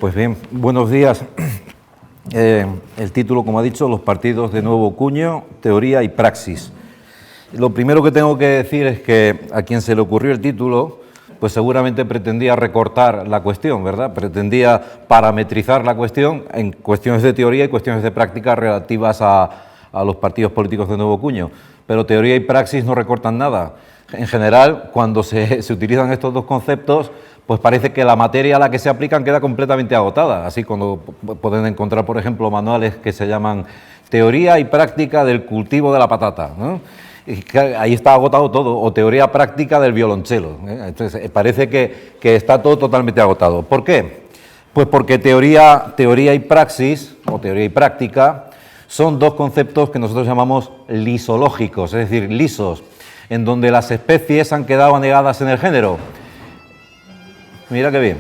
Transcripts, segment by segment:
Pues bien, buenos días. El título, como ha dicho, los partidos de nuevo cuño, teoría y praxis. Lo primero que tengo que decir es que a quien se le ocurrió el título, pues seguramente pretendía recortar la cuestión, ¿verdad? Pretendía parametrizar la cuestión en cuestiones de teoría y cuestiones de práctica relativas a los partidos políticos de nuevo cuño. Pero teoría y praxis no recortan nada. En general, cuando se utilizan estos dos conceptos, pues parece que la materia a la que se aplican queda completamente agotada. Así cuando pueden encontrar, por ejemplo, manuales que se llaman Teoría y práctica del cultivo de la patata, ¿no? Y ahí está agotado todo, o teoría práctica del violonchelo, ¿eh? Entonces, parece que está todo totalmente agotado. ¿Por qué? Pues porque teoría y praxis, o teoría y práctica, son dos conceptos que nosotros llamamos lisológicos, es decir, lisos, en donde las especies han quedado anegadas en el género. Mira qué bien.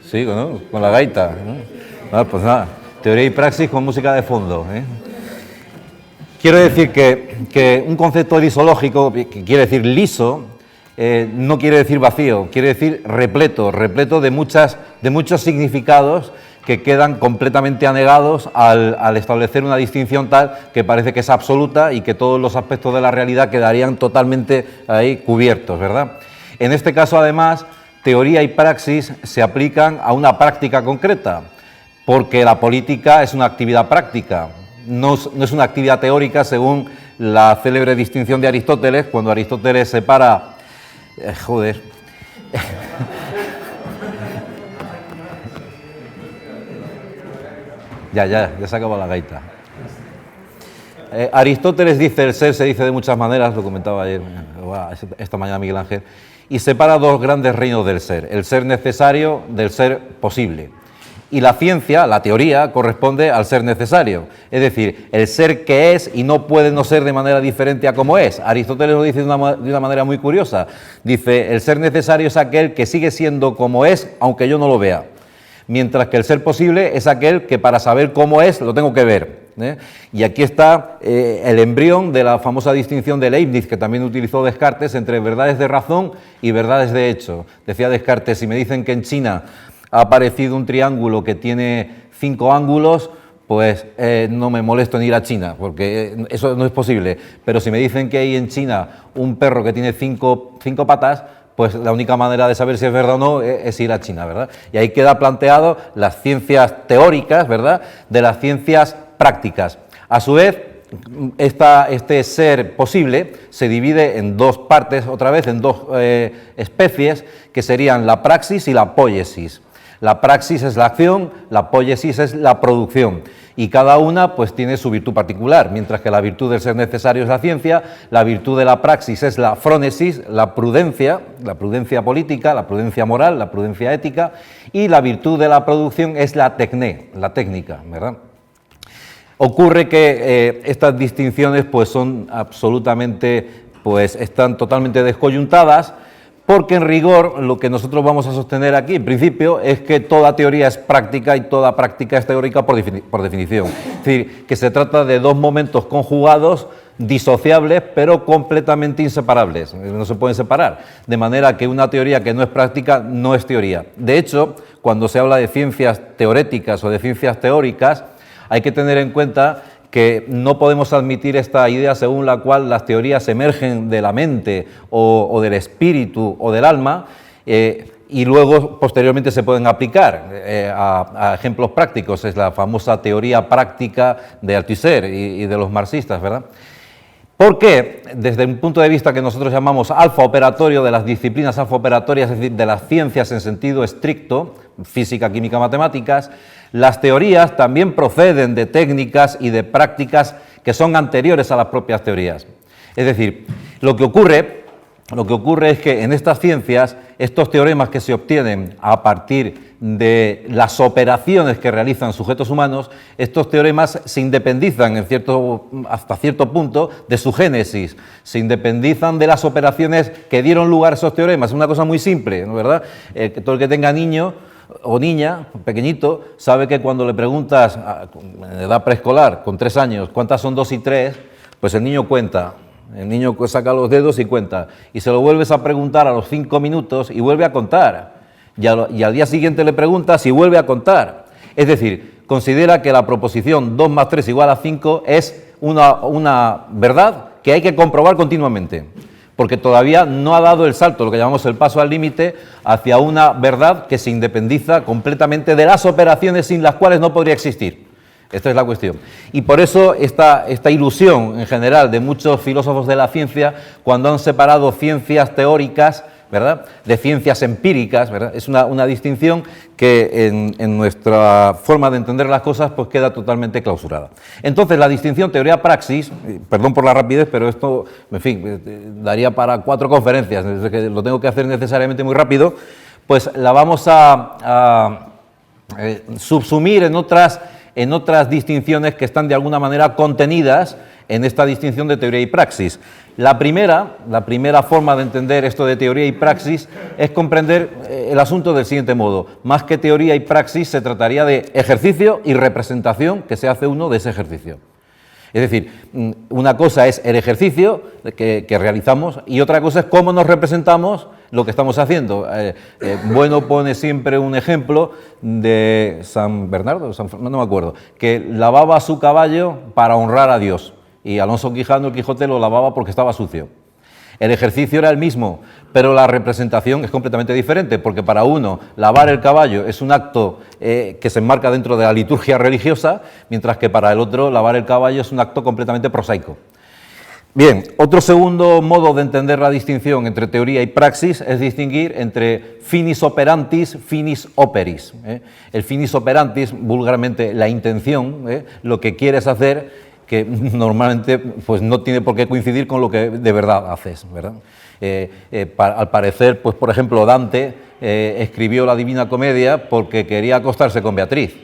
Sí, ¿no? Con la gaita, ¿no? Pues nada, teoría y praxis con música de fondo, ¿eh? Quiero decir que un concepto lisológico, que quiere decir liso, no quiere decir vacío, quiere decir repleto de muchos significados que quedan completamente anegados al establecer una distinción tal que parece que es absoluta y que todos los aspectos de la realidad quedarían totalmente ahí cubiertos, ¿verdad? En este caso, además, teoría y praxis se aplican a una práctica concreta, porque la política es una actividad práctica, no es una actividad teórica según la célebre distinción de Aristóteles, cuando Aristóteles separa... Ya se acabó la gaita. Aristóteles dice, el ser se dice de muchas maneras, lo comentaba ayer, esta mañana Miguel Ángel, y separa dos grandes reinos del ser, el ser necesario del ser posible. Y la ciencia, la teoría, corresponde al ser necesario, es decir, el ser que es y no puede no ser de manera diferente a como es. Aristóteles lo dice de una manera muy curiosa, dice, el ser necesario es aquel que sigue siendo como es, aunque yo no lo vea. Mientras que el ser posible es aquel que para saber cómo es lo tengo que ver, ¿eh? Y aquí está el embrión de la famosa distinción de Leibniz, que también utilizó Descartes, entre verdades de razón y verdades de hecho. Decía Descartes, si me dicen que en China ha aparecido un triángulo que tiene 5 ángulos, pues no me molesto en ir a China, porque eso no es posible. Pero si me dicen que hay en China un perro que tiene 5 patas, pues la única manera de saber si es verdad o no es ir a China, ¿verdad? Y ahí queda planteado las ciencias teóricas, ¿verdad?, de las ciencias prácticas. A su vez, este ser posible se divide en dos partes, otra vez, en dos especies, que serían la praxis y la poiesis. La praxis es la acción, la poiesis es la producción, y cada una pues tiene su virtud particular, mientras que la virtud del ser necesario es la ciencia, la virtud de la praxis es la frónesis, la prudencia política, la prudencia moral, la prudencia ética, y la virtud de la producción es la tecné, la técnica, ¿verdad? Ocurre que estas distinciones pues son absolutamente, pues están totalmente descoyuntadas, porque en rigor lo que nosotros vamos a sostener aquí, en principio, es que toda teoría es práctica y toda práctica es teórica por definición. Es decir, que se trata de dos momentos conjugados, disociables, pero completamente inseparables, no se pueden separar, de manera que una teoría que no es práctica no es teoría. De hecho, cuando se habla de ciencias teoréticas o de ciencias teóricas, hay que tener en cuenta que no podemos admitir esta idea según la cual las teorías emergen de la mente o del espíritu o del alma y luego posteriormente se pueden aplicar a ejemplos prácticos. Es la famosa teoría práctica de Althusser y de los marxistas, ¿verdad? Porque desde un punto de vista que nosotros llamamos alfa operatorio, de las disciplinas alfa operatorias, es decir, de las ciencias en sentido estricto, física, química, matemáticas, las teorías también proceden de técnicas y de prácticas que son anteriores a las propias teorías. Es decir, lo que ocurre es que en estas ciencias, estos teoremas que se obtienen a partir de las operaciones que realizan sujetos humanos, estos teoremas se independizan hasta cierto punto de su génesis, se independizan de las operaciones que dieron lugar a esos teoremas. Es una cosa muy simple, ¿no? ¿Verdad? Todo el que tenga niño o niña, pequeñito, sabe que cuando le preguntas en edad preescolar, con 3 años, cuántas son 2 y 3, pues el niño cuenta El niño saca los dedos y cuenta. Y se lo vuelves a preguntar a los 5 minutos y vuelve a contar. Y al día siguiente le preguntas y vuelve a contar. Es decir, considera que la proposición 2 más 3 igual a 5 es una verdad que hay que comprobar continuamente, porque todavía no ha dado el salto, lo que llamamos el paso al límite, hacia una verdad que se independiza completamente de las operaciones sin las cuales no podría existir. Esta es la cuestión. Y por eso esta ilusión en general de muchos filósofos de la ciencia, cuando han separado ciencias teóricas, ¿verdad?, de ciencias empíricas, ¿verdad?, es una distinción que en nuestra forma de entender las cosas pues queda totalmente clausurada. Entonces, la distinción teoría-praxis, perdón por la rapidez, pero esto, en fin, daría para 4 conferencias, lo tengo que hacer necesariamente muy rápido, pues la vamos a subsumir en otras distinciones que están de alguna manera contenidas en esta distinción de teoría y praxis. La primera forma de entender esto de teoría y praxis es comprender el asunto del siguiente modo. Más que teoría y praxis, se trataría de ejercicio y representación que se hace uno de ese ejercicio. Es decir, una cosa es el ejercicio que realizamos y otra cosa es cómo nos representamos lo que estamos haciendo. Bueno pone siempre un ejemplo de San Bernardo, no me acuerdo, que lavaba su caballo para honrar a Dios. Y Alonso Quijano, el Quijote, lo lavaba porque estaba sucio. El ejercicio era el mismo, pero la representación es completamente diferente, porque para uno lavar el caballo es un acto que se enmarca dentro de la liturgia religiosa, mientras que para el otro lavar el caballo es un acto completamente prosaico. Bien, otro segundo modo de entender la distinción entre teoría y praxis es distinguir entre finis operantis, finis operis. El finis operantis, vulgarmente la intención, lo que quieres hacer, que normalmente pues, no tiene por qué coincidir con lo que de verdad haces, ¿verdad? Al parecer, pues, por ejemplo, Dante escribió la Divina Comedia porque quería acostarse con Beatriz,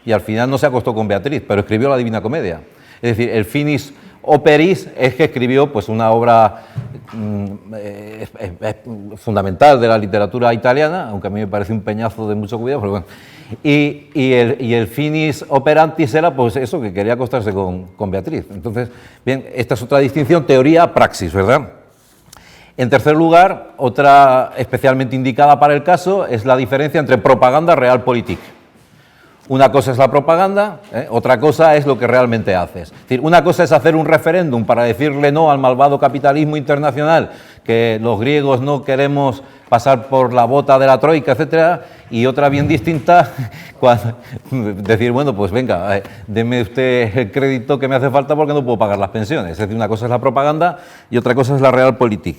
y al final no se acostó con Beatriz, pero escribió la Divina Comedia. Es decir, el finis operis es que escribió pues, una obra fundamental de la literatura italiana, aunque a mí me parece un peñazo de mucho cuidado, pero bueno. Y el finis operantis era pues eso, que quería acostarse con Beatriz. Entonces, bien, esta es otra distinción, teoría-praxis, ¿verdad? En tercer lugar, otra especialmente indicada para el caso es la diferencia entre propaganda y realpolitik. Una cosa es la propaganda, otra cosa es lo que realmente haces. Es decir, una cosa es hacer un referéndum para decirle no al malvado capitalismo internacional, que los griegos no queremos pasar por la bota de la troika, etcétera, y otra bien distinta, decir, bueno, pues venga, deme usted el crédito que me hace falta porque no puedo pagar las pensiones. Es decir, una cosa es la propaganda y otra cosa es la realpolitik.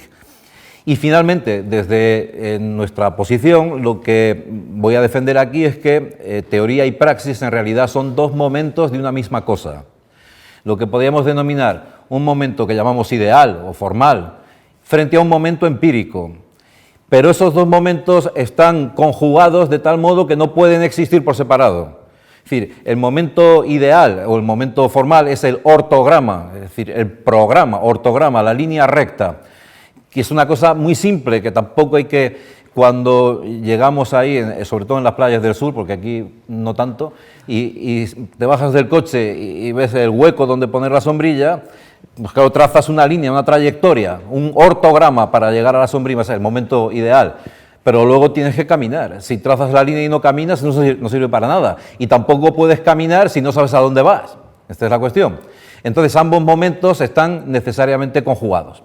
Y finalmente, desde nuestra posición, lo que voy a defender aquí es que teoría y praxis en realidad son 2 momentos de una misma cosa. Lo que podríamos denominar un momento que llamamos ideal o formal, frente a un momento empírico. Pero esos 2 momentos están conjugados de tal modo que no pueden existir por separado. Es decir, el momento ideal o el momento formal es el ortograma, es decir, el programa, ortograma, la línea recta, que es una cosa muy simple, que tampoco hay que, cuando llegamos ahí, sobre todo en las playas del sur, porque aquí no tanto, y te bajas del coche y ves el hueco donde poner la sombrilla, pues claro, trazas una línea, una trayectoria, un ortograma para llegar a la sombrilla, es el momento ideal, pero luego tienes que caminar. Si trazas la línea y no caminas, no sirve para nada, y tampoco puedes caminar si no sabes a dónde vas. Esta es la cuestión. Entonces, ambos momentos están necesariamente conjugados.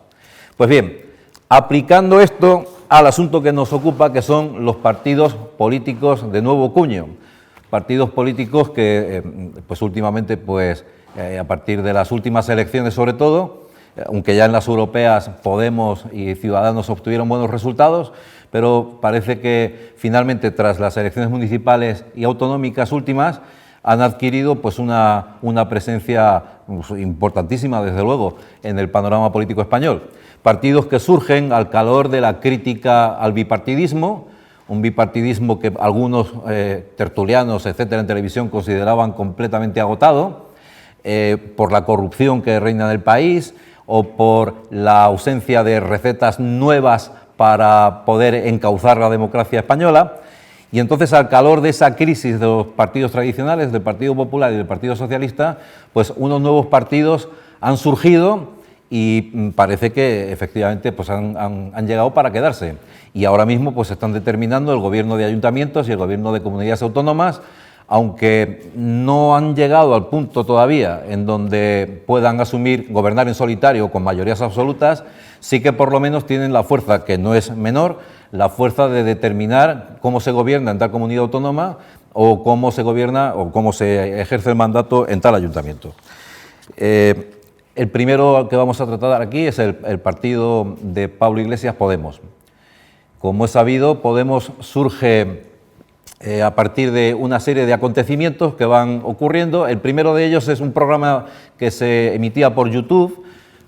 Pues bien, aplicando esto al asunto que nos ocupa, que son los partidos políticos de nuevo cuño, partidos políticos que pues últimamente, pues, a partir de las últimas elecciones sobre todo, aunque ya en las europeas Podemos y Ciudadanos obtuvieron buenos resultados, pero parece que finalmente tras las elecciones municipales y autonómicas últimas han adquirido pues una presencia importantísima, desde luego, en el panorama político español. Partidos que surgen al calor de la crítica al bipartidismo, un bipartidismo que algunos tertulianos, etcétera, en televisión consideraban completamente agotado, por la corrupción que reina en el país o por la ausencia de recetas nuevas para poder encauzar la democracia española. Y entonces, al calor de esa crisis de los partidos tradicionales, del Partido Popular y del Partido Socialista, pues unos nuevos partidos han surgido y parece que efectivamente pues han llegado para quedarse. Y ahora mismo pues están determinando el gobierno de ayuntamientos y el gobierno de comunidades autónomas, aunque no han llegado al punto todavía en donde puedan gobernar en solitario con mayorías absolutas, sí que por lo menos tienen la fuerza, que no es menor, la fuerza de determinar cómo se gobierna en tal comunidad autónoma o cómo se gobierna o cómo se ejerce el mandato en tal ayuntamiento. El primero que vamos a tratar aquí es el partido de Pablo Iglesias, Podemos. Como es sabido, Podemos surge a partir de una serie de acontecimientos que van ocurriendo. El primero de ellos es un programa que se emitía por YouTube,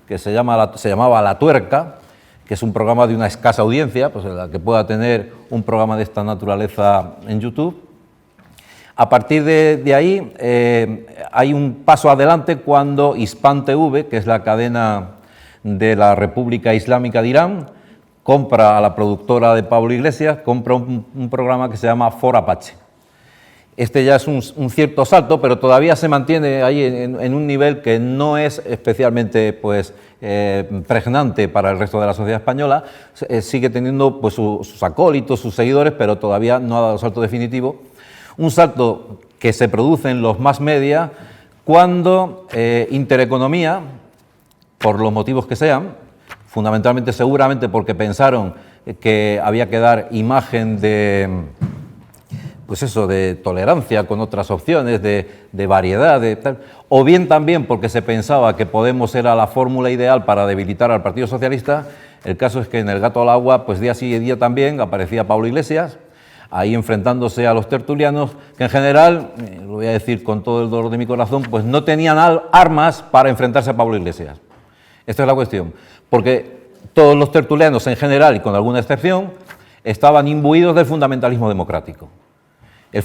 que se llamaba La Tuerca, que es un programa de una escasa audiencia, pues la que pueda tener un programa de esta naturaleza en YouTube. A partir de ahí hay un paso adelante cuando Hispan TV, que es la cadena de la República Islámica de Irán, compra a la productora de Pablo Iglesias, compra un programa que se llama For Apache. Este ya es un cierto salto, pero todavía se mantiene ahí en un nivel que no es especialmente pues, pregnante para el resto de la sociedad española. Sigue teniendo pues, sus acólitos, sus seguidores, pero todavía no ha dado el salto definitivo. Un salto que se produce en los mass media cuando Intereconomía, por los motivos que sean, fundamentalmente seguramente porque pensaron que había que dar imagen de, pues eso, de tolerancia con otras opciones, de variedad, de tal, o bien también porque se pensaba que Podemos era la fórmula ideal para debilitar al Partido Socialista. El caso es que en El Gato al Agua, pues día sí y día también, aparecía Pablo Iglesias, ahí enfrentándose a los tertulianos, que en general, lo voy a decir con todo el dolor de mi corazón, pues no tenían armas para enfrentarse a Pablo Iglesias. Esta es la cuestión, porque todos los tertulianos en general, y con alguna excepción, estaban imbuidos del fundamentalismo democrático. El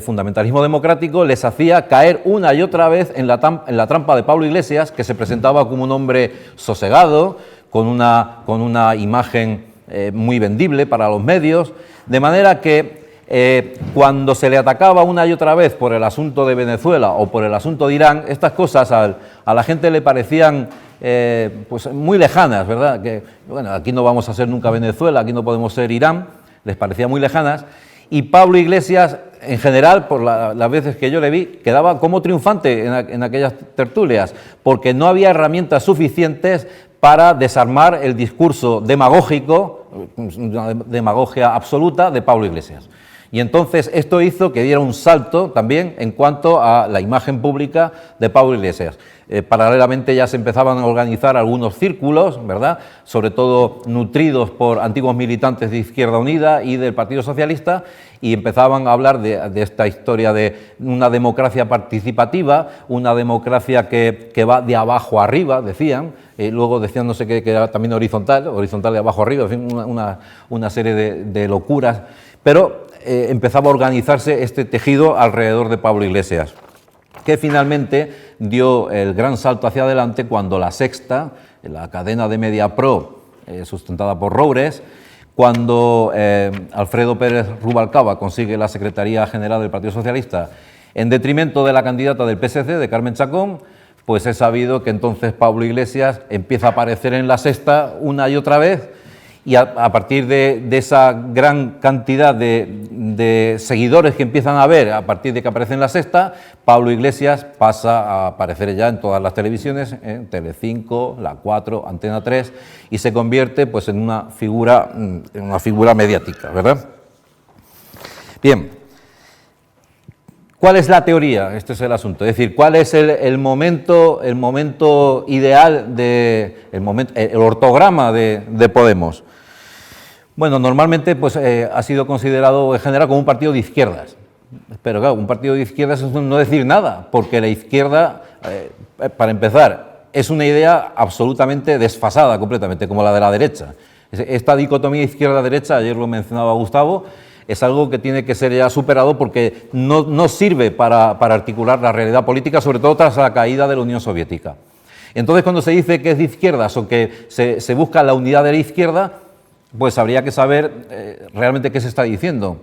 fundamentalismo democrático les hacía caer una y otra vez en la trampa de Pablo Iglesias, que se presentaba como un hombre sosegado, con una imagen muy vendible para los medios, de manera que cuando se le atacaba una y otra vez por el asunto de Venezuela o por el asunto de Irán, estas cosas a la gente le parecían pues muy lejanas, ¿verdad? Que, bueno, aquí no vamos a ser nunca Venezuela, aquí no podemos ser Irán, les parecía muy lejanas, y Pablo Iglesias, en general, por las veces que yo le vi, quedaba como triunfante en aquellas tertulias, porque no había herramientas suficientes para desarmar el discurso demagógico, una demagogia absoluta de Pablo Iglesias. Y entonces esto hizo que diera un salto también en cuanto a la imagen pública de Pablo Iglesias. Paralelamente ya se empezaban a organizar algunos círculos, ¿verdad?, sobre todo nutridos por antiguos militantes de Izquierda Unida y del Partido Socialista, y empezaban a hablar de esta historia de una democracia participativa, una democracia que va de abajo arriba, decían, luego decían no sé qué, que era también horizontal de abajo arriba, en fin, una serie de locuras, pero empezaba a organizarse este tejido alrededor de Pablo Iglesias, que finalmente dio el gran salto hacia adelante cuando La Sexta, la cadena de Mediapro, sustentada por Roures, cuando Alfredo Pérez Rubalcaba consigue la Secretaría General del Partido Socialista en detrimento de la candidata del PSC, de Carmen Chacón, pues es sabido que entonces Pablo Iglesias empieza a aparecer en La Sexta una y otra vez, y a partir de esa gran cantidad de seguidores que empiezan a ver a partir de que aparece en La Sexta, Pablo Iglesias pasa a aparecer ya en todas las televisiones, en Telecinco, La 4, Antena 3, y se convierte pues en una figura mediática, ¿verdad? Bien, ¿cuál es la teoría? Este es el asunto, es decir, ¿cuál es el momento ideal, el ortograma de Podemos? Bueno, normalmente pues, ha sido considerado en general como un partido de izquierdas, pero claro, un partido de izquierdas es no decir nada, porque la izquierda, para empezar, es una idea absolutamente desfasada completamente, como la de la derecha. Esta dicotomía izquierda-derecha, ayer lo mencionaba Gustavo, es algo que tiene que ser ya superado porque no sirve para articular la realidad política, sobre todo tras la caída de la Unión Soviética. Entonces, cuando se dice que es de izquierdas o que se busca la unidad de la izquierda, pues habría que saber realmente qué se está diciendo.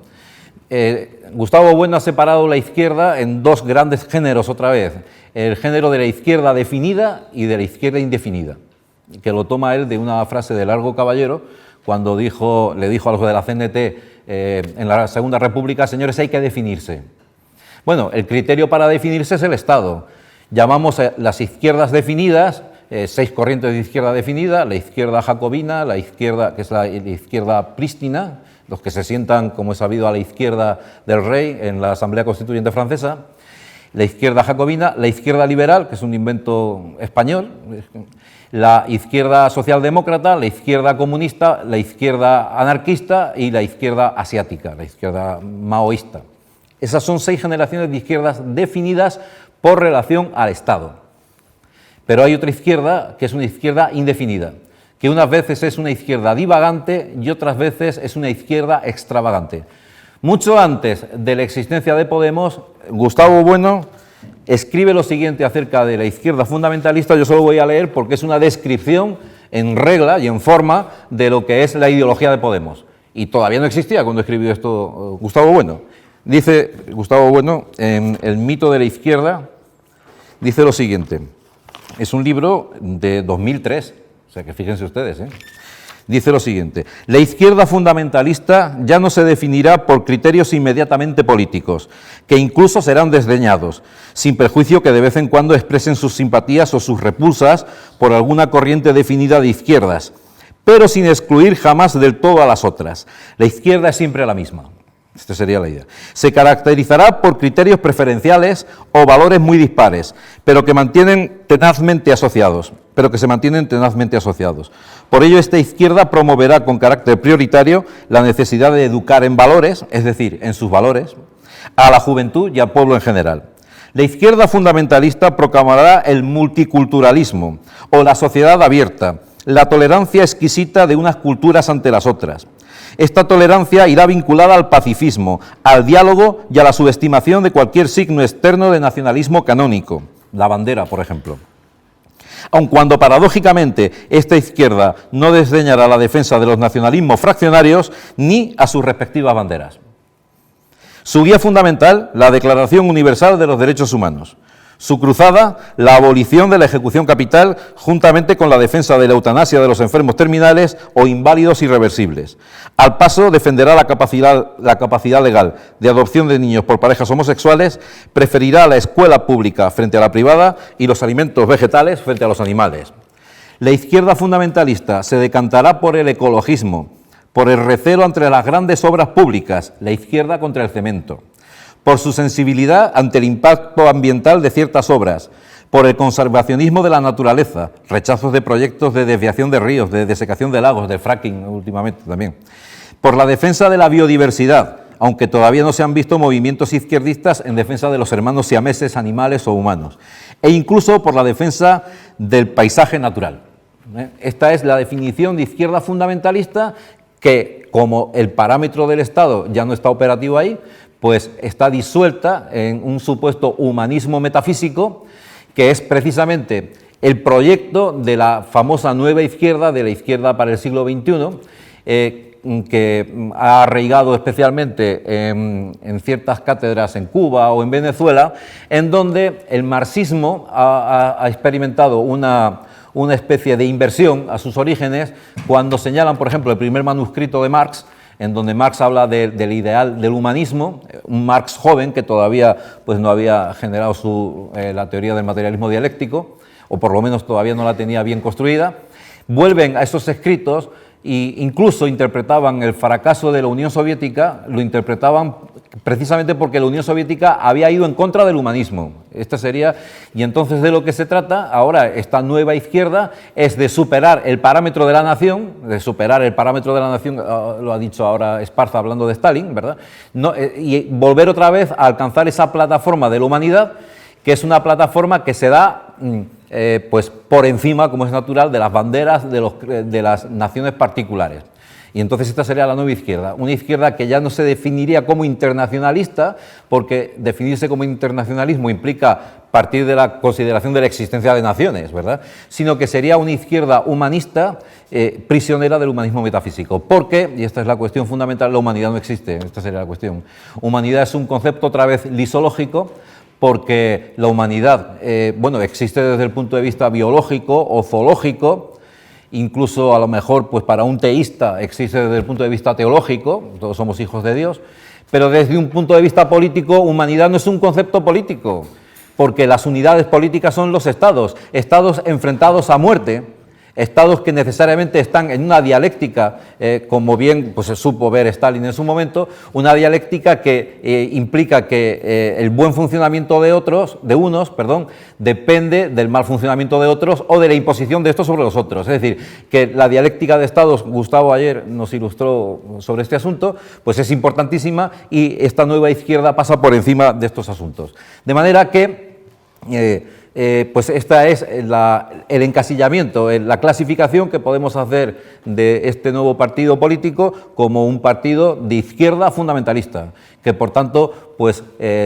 Gustavo Bueno ha separado la izquierda en dos grandes géneros otra vez, el género de la izquierda definida y de la izquierda indefinida, que lo toma él de una frase de Largo Caballero, cuando le dijo a los de la CNT en la Segunda República: señores, hay que definirse. Bueno, el criterio para definirse es el Estado. Llamamos a las izquierdas definidas, 6 corrientes de izquierda definida: la izquierda jacobina, la izquierda, que es la izquierda prístina, los que se sientan, como es sabido, a la izquierda del rey en la Asamblea Constituyente Francesa, la izquierda jacobina, la izquierda liberal, que es un invento español, la izquierda socialdemócrata, la izquierda comunista, la izquierda anarquista y la izquierda asiática, la izquierda maoísta. Esas son 6 generaciones de izquierdas definidas por relación al Estado. Pero hay otra izquierda que es una izquierda indefinida, que unas veces es una izquierda divagante y otras veces es una izquierda extravagante. Mucho antes de la existencia de Podemos, Gustavo Bueno escribe lo siguiente acerca de la izquierda fundamentalista. Yo solo voy a leer porque es una descripción en regla y en forma de lo que es la ideología de Podemos. Y todavía no existía cuando escribió esto Gustavo Bueno. Dice Gustavo Bueno, en El mito de la izquierda, dice lo siguiente. Es un libro de 2003, o sea que fíjense ustedes, Dice lo siguiente: la izquierda fundamentalista ya no se definirá por criterios inmediatamente políticos, que incluso serán desdeñados, sin perjuicio que de vez en cuando expresen sus simpatías o sus repulsas por alguna corriente definida de izquierdas, pero sin excluir jamás del todo a las otras. La izquierda es siempre la misma. Esta sería la idea. Se caracterizará por criterios preferenciales o valores muy dispares, pero que se mantienen tenazmente asociados. Por ello, esta izquierda promoverá con carácter prioritario la necesidad de educar en valores, es decir, en sus valores, a la juventud y al pueblo en general. La izquierda fundamentalista proclamará el multiculturalismo o la sociedad abierta, la tolerancia exquisita de unas culturas ante las otras. Esta tolerancia irá vinculada al pacifismo, al diálogo y a la subestimación de cualquier signo externo de nacionalismo canónico, la bandera, por ejemplo. Aun cuando paradójicamente esta izquierda no desdeñará la defensa de los nacionalismos fraccionarios ni a sus respectivas banderas. Su guía fundamental, la Declaración Universal de los Derechos Humanos. Su cruzada, la abolición de la ejecución capital, juntamente con la defensa de la eutanasia de los enfermos terminales o inválidos irreversibles. Al paso, defenderá la capacidad legal de adopción de niños por parejas homosexuales, preferirá la escuela pública frente a la privada y los alimentos vegetales frente a los animales. La izquierda fundamentalista se decantará por el ecologismo, por el recelo ante las grandes obras públicas, la izquierda contra el cemento, por su sensibilidad ante el impacto ambiental de ciertas obras, por el conservacionismo de la naturaleza, rechazos de proyectos de desviación de ríos, de desecación de lagos, de fracking últimamente también, por la defensa de la biodiversidad, aunque todavía no se han visto movimientos izquierdistas en defensa de los hermanos siameses, animales o humanos, e incluso por la defensa del paisaje natural. Esta es la definición de izquierda fundamentalista que, como el parámetro del Estado ya no está operativo ahí, pues está disuelta en un supuesto humanismo metafísico, que es precisamente el proyecto de la famosa nueva izquierda, de la izquierda para el siglo XXI, que ha arraigado especialmente en ciertas cátedras en Cuba o en Venezuela, en donde el marxismo ha experimentado una especie de inversión a sus orígenes, cuando señalan, por ejemplo, el primer manuscrito de Marx, en donde Marx habla del ideal del humanismo, un Marx joven que todavía pues, no había generado la teoría del materialismo dialéctico, o por lo menos todavía no la tenía bien construida. Vuelven a esos escritos e incluso interpretaban el fracaso de la Unión Soviética, lo interpretaban precisamente porque la Unión Soviética había ido en contra del humanismo. Y entonces de lo que se trata ahora, esta nueva izquierda, es de superar el parámetro de la nación, lo ha dicho ahora Esparza hablando de Stalin, ¿verdad? Y volver otra vez a alcanzar esa plataforma de la humanidad, que es una plataforma que se da pues por encima, como es natural, de las banderas de las naciones particulares. Y entonces esta sería la nueva izquierda, una izquierda que ya no se definiría como internacionalista, porque definirse como internacionalismo implica partir de la consideración de la existencia de naciones, ¿verdad?, sino que sería una izquierda humanista prisionera del humanismo metafísico, porque, y esta es la cuestión fundamental, la humanidad no existe, esta sería la cuestión. Humanidad es un concepto otra vez lisológico, porque la humanidad, bueno, existe desde el punto de vista biológico o zoológico, incluso a lo mejor pues para un teísta existe desde el punto de vista teológico, todos somos hijos de Dios, pero desde un punto de vista político, humanidad no es un concepto político, porque las unidades políticas son los estados, estados enfrentados a muerte, estados que necesariamente están en una dialéctica, como bien pues, se supo ver Stalin en su momento, una dialéctica que implica que el buen funcionamiento de unos, depende del mal funcionamiento de otros o de la imposición de estos sobre los otros. Es decir, que la dialéctica de estados, Gustavo ayer nos ilustró sobre este asunto, pues es importantísima y esta nueva izquierda pasa por encima de estos asuntos. De manera que pues esta es el encasillamiento, la clasificación que podemos hacer de este nuevo partido político como un partido de izquierda fundamentalista, que por tanto pues,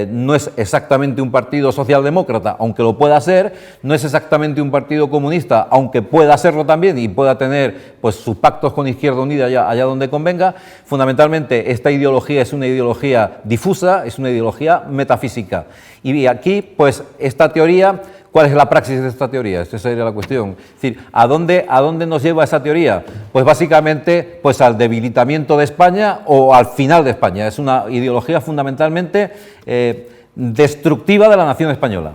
no es exactamente un partido socialdemócrata, aunque lo pueda ser, no es exactamente un partido comunista, aunque pueda serlo también y pueda tener pues, sus pactos con Izquierda Unida allá donde convenga. Fundamentalmente esta ideología es una ideología difusa, es una ideología metafísica. Y aquí, pues, esta teoría, ¿cuál es la praxis de esta teoría? Esta sería la cuestión. Es decir, ¿a dónde nos lleva esa teoría? Pues básicamente pues, al debilitamiento de España o al final de España. Es una ideología fundamentalmente destructiva de la nación española.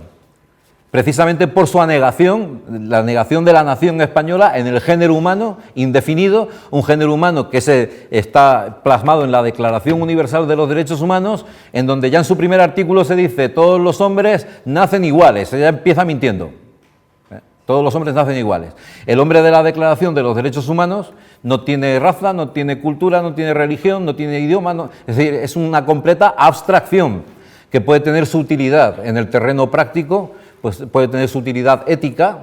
Precisamente por su anegación, la negación de la nación española en el género humano indefinido, un género humano que está plasmado en la Declaración Universal de los Derechos Humanos, en donde ya en su primer artículo se dice todos los hombres nacen iguales, ella empieza mintiendo. Todos los hombres nacen iguales. El hombre de la Declaración de los Derechos Humanos no tiene raza, no tiene cultura, no tiene religión, no tiene idioma, es decir, es una completa abstracción que puede tener su utilidad en el terreno práctico, pues puede tener su utilidad ética.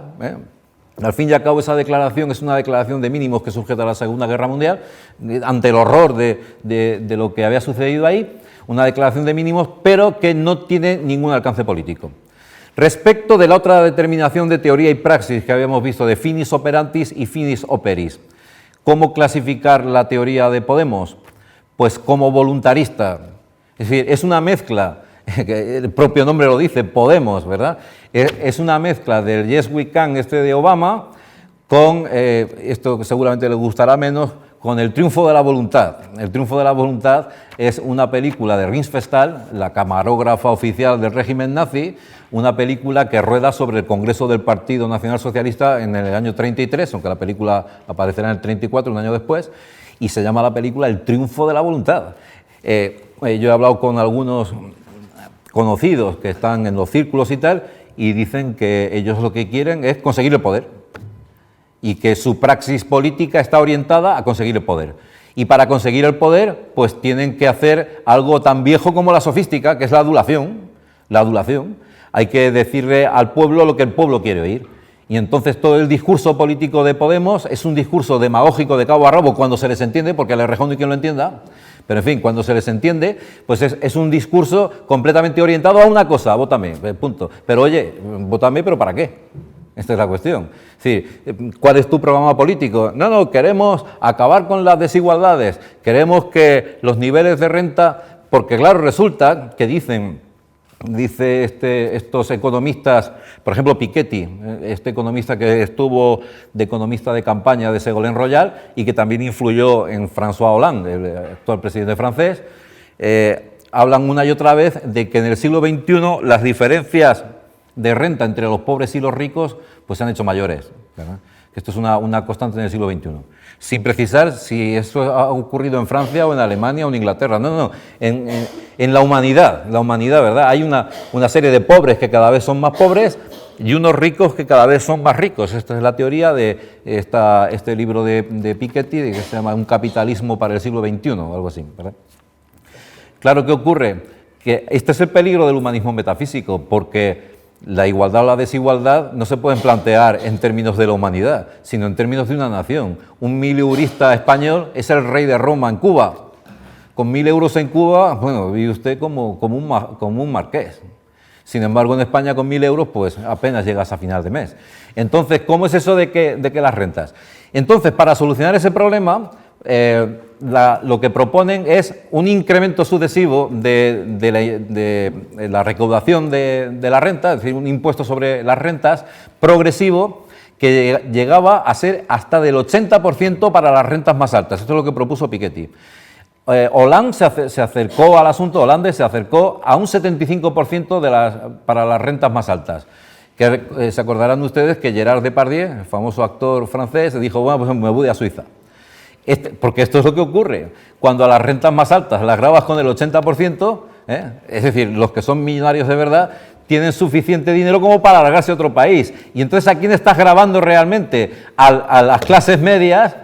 Al fin y al cabo esa declaración es una declaración de mínimos que surge de la Segunda Guerra Mundial, ante el horror de lo que había sucedido ahí, una declaración de mínimos, pero que no tiene ningún alcance político. Respecto de la otra determinación de teoría y praxis que habíamos visto, de finis operantis y finis operis, ¿cómo clasificar la teoría de Podemos? Pues como voluntarista, es decir, es una mezcla, el propio nombre lo dice, Podemos, ¿verdad? Es una mezcla del Yes We Can de Obama con, esto que seguramente le gustará menos, con El Triunfo de la Voluntad. El Triunfo de la Voluntad es una película de Riefenstahl, la camarógrafa oficial del régimen nazi, una película que rueda sobre el Congreso del Partido Nacional Socialista en el año 33, aunque la película aparecerá en el 34, un año después, y se llama la película El Triunfo de la Voluntad. Yo he hablado con algunos conocidos que están en los círculos y tal, y dicen que ellos lo que quieren es conseguir el poder y que su praxis política está orientada a conseguir el poder. Y para conseguir el poder, pues tienen que hacer algo tan viejo como la sofística, que es la adulación. La adulación. Hay que decirle al pueblo lo que el pueblo quiere oír. Y entonces todo el discurso político de Podemos es un discurso demagógico de cabo a rabo cuando se les entiende, porque le rejondo y quien lo entienda. Pero en fin, cuando se les entiende, pues es un discurso completamente orientado a una cosa, vótame, punto. Pero oye, vótame, ¿pero para qué? Esta es la cuestión. Es decir, ¿cuál es tu programa político? No, queremos acabar con las desigualdades, queremos que los niveles de renta, porque claro, resulta que dice estos economistas, por ejemplo Piketty, este economista que estuvo de economista de campaña de Ségolène Royal y que también influyó en François Hollande, el actual presidente francés, hablan una y otra vez de que en el siglo XXI las diferencias de renta entre los pobres y los ricos pues se han hecho mayores, ¿verdad? Esto es una constante en el siglo XXI. Sin precisar si eso ha ocurrido en Francia o en Alemania o en Inglaterra. No. En la humanidad, ¿verdad? Hay una serie de pobres que cada vez son más pobres y unos ricos que cada vez son más ricos. Esta es la teoría de este libro de Piketty, que se llama Un capitalismo para el siglo XXI, o algo así, ¿verdad? Claro, ¿qué ocurre? Que este es el peligro del humanismo metafísico, porque la igualdad o la desigualdad no se pueden plantear en términos de la humanidad, sino en términos de una nación. Un mileurista español es el rey de Roma en Cuba. Con 1.000 euros en Cuba, bueno, vive usted como un marqués. Sin embargo, en España con 1.000 euros, pues apenas llegas a final de mes. Entonces, ¿cómo es eso de que las rentas? Entonces, para solucionar ese problema, lo que proponen es un incremento sucesivo de la recaudación de la renta, es decir, un impuesto sobre las rentas progresivo que llegaba a ser hasta del 80% para las rentas más altas. Esto es lo que propuso Piketty. Hollande se acercó al asunto, Hollande se acercó a un 75% para las rentas más altas. Que se acordarán ustedes que Gerard Depardieu, el famoso actor francés, dijo, bueno, pues me voy a Suiza. Porque esto es lo que ocurre. Cuando a las rentas más altas las grabas con el 80%, es decir, los que son millonarios de verdad, tienen suficiente dinero como para largarse a otro país. Y entonces, ¿a quién estás grabando realmente? A las clases medias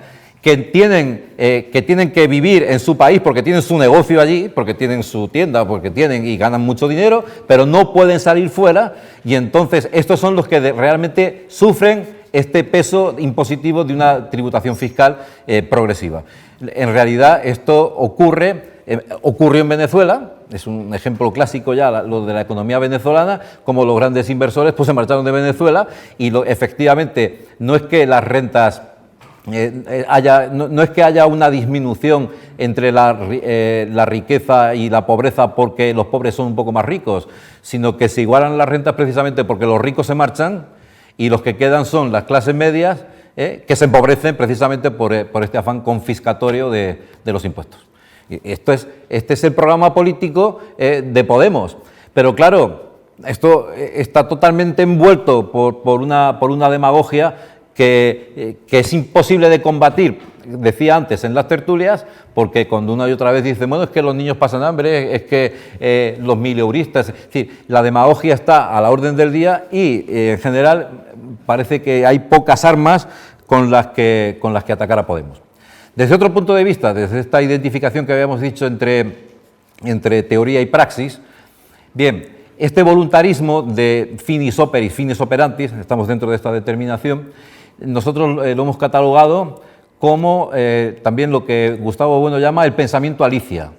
que tienen que vivir en su país porque tienen su negocio allí, porque tienen su tienda, porque tienen y ganan mucho dinero, pero no pueden salir fuera, y entonces estos son los que realmente sufren este peso impositivo de una tributación fiscal progresiva. En realidad esto ocurrió en Venezuela, es un ejemplo clásico ya lo de la economía venezolana, como los grandes inversores pues se marcharon de Venezuela y efectivamente no es que las rentas no es que haya una disminución entre la riqueza y la pobreza porque los pobres son un poco más ricos, sino que se igualan las rentas precisamente porque los ricos se marchan y los que quedan son las clases medias que se empobrecen precisamente por este afán confiscatorio de los impuestos. Este es el programa político de Podemos, pero claro, esto está totalmente envuelto por una demagogia que es imposible de combatir, decía antes en las tertulias, porque cuando una y otra vez dice, bueno, es que los niños pasan hambre, es que los mileuristas, es decir, la demagogia está a la orden del día y en general parece que hay pocas armas con las que atacar a Podemos. Desde otro punto de vista, desde esta identificación que habíamos dicho entre teoría y praxis, bien, este voluntarismo de finis operis, finis operantis, estamos dentro de esta determinación, nosotros lo hemos catalogado como también lo que Gustavo Bueno llama el pensamiento Alicia.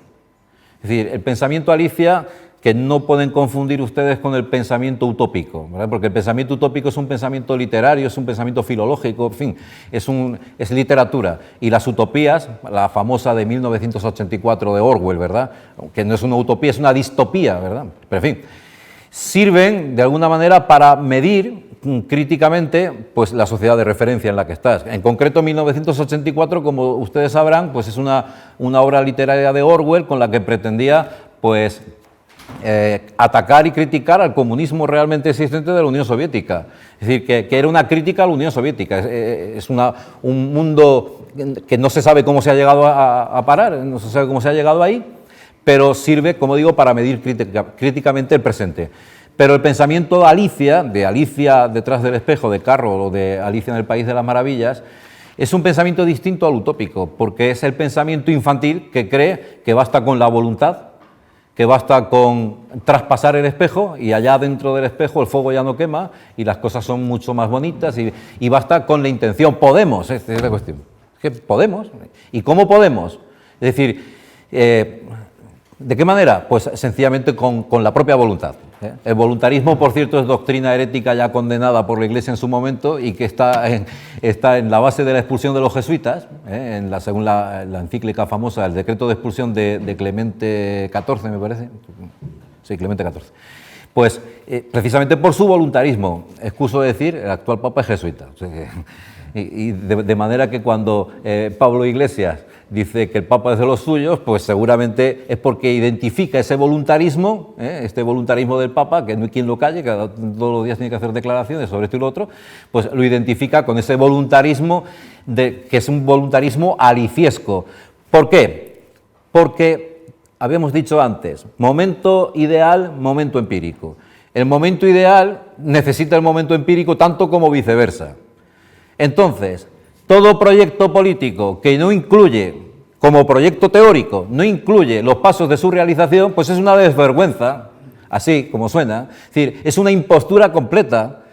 Es decir, el pensamiento Alicia que no pueden confundir ustedes con el pensamiento utópico, ¿verdad? Porque el pensamiento utópico es un pensamiento literario, es un pensamiento filológico, en fin, es literatura. Y las utopías, la famosa de 1984 de Orwell, ¿verdad? Que no es una utopía, es una distopía, ¿verdad? Pero en fin, sirven de alguna manera para medir críticamente pues la sociedad de referencia en la que estás. En concreto 1984, como ustedes sabrán, pues es una obra literaria de Orwell con la que pretendía pues atacar y criticar al comunismo realmente existente de la Unión Soviética. Es decir, que era una crítica a la Unión Soviética. Es un mundo que no se sabe cómo se ha llegado a parar, no se sabe cómo se ha llegado ahí, pero sirve, como digo, para medir críticamente el presente. Pero el pensamiento de Alicia detrás del espejo de Carroll o de Alicia en el País de las Maravillas, es un pensamiento distinto al utópico, porque es el pensamiento infantil que cree que basta con la voluntad, que basta con traspasar el espejo y allá dentro del espejo el fuego ya no quema y las cosas son mucho más bonitas y basta con la intención. Podemos, esta es la cuestión. ¿Qué podemos? ¿Y cómo podemos? Es decir, ¿de qué manera? Pues sencillamente con la propia voluntad. El voluntarismo, por cierto, es doctrina herética ya condenada por la Iglesia en su momento y que está en la base de la expulsión de los jesuitas, según la encíclica famosa, el decreto de expulsión de Clemente XIV, me parece. Sí, Clemente XIV. Pues precisamente por su voluntarismo, excuso decir, el actual Papa es jesuita. O sea y de manera que cuando Pablo Iglesias dice que el Papa es de los suyos, pues seguramente es porque identifica ese voluntarismo, este voluntarismo del Papa, que no hay quien lo calle, que todos los días tiene que hacer declaraciones sobre esto y lo otro, pues lo identifica con ese voluntarismo, que es un voluntarismo aliciesco. ¿Por qué? Porque, habíamos dicho antes, momento ideal, momento empírico. El momento ideal necesita el momento empírico tanto como viceversa. Entonces, todo proyecto político que no incluye, como proyecto teórico, no incluye los pasos de su realización, pues es una desvergüenza así como suena. Es decir, es una impostura completa.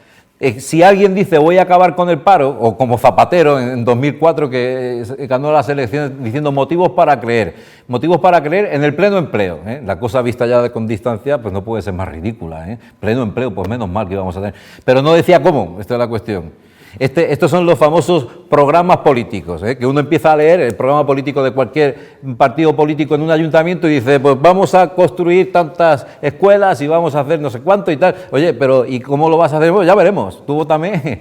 Si alguien dice voy a acabar con el paro, o como Zapatero en 2004 que ganó las elecciones diciendo motivos para creer en el pleno empleo, ¿eh? La cosa vista ya con distancia pues no puede ser más ridícula, ¿eh? Pleno empleo, pues menos mal que íbamos a tener, pero no decía cómo, esta es la cuestión. Estos son los famosos programas políticos, ¿eh? Que uno empieza a leer el programa político de cualquier partido político en un ayuntamiento y dice, pues vamos a construir tantas escuelas y vamos a hacer no sé cuánto y tal. Oye, pero ¿y cómo lo vas a hacer? Bueno, ya veremos, tú también.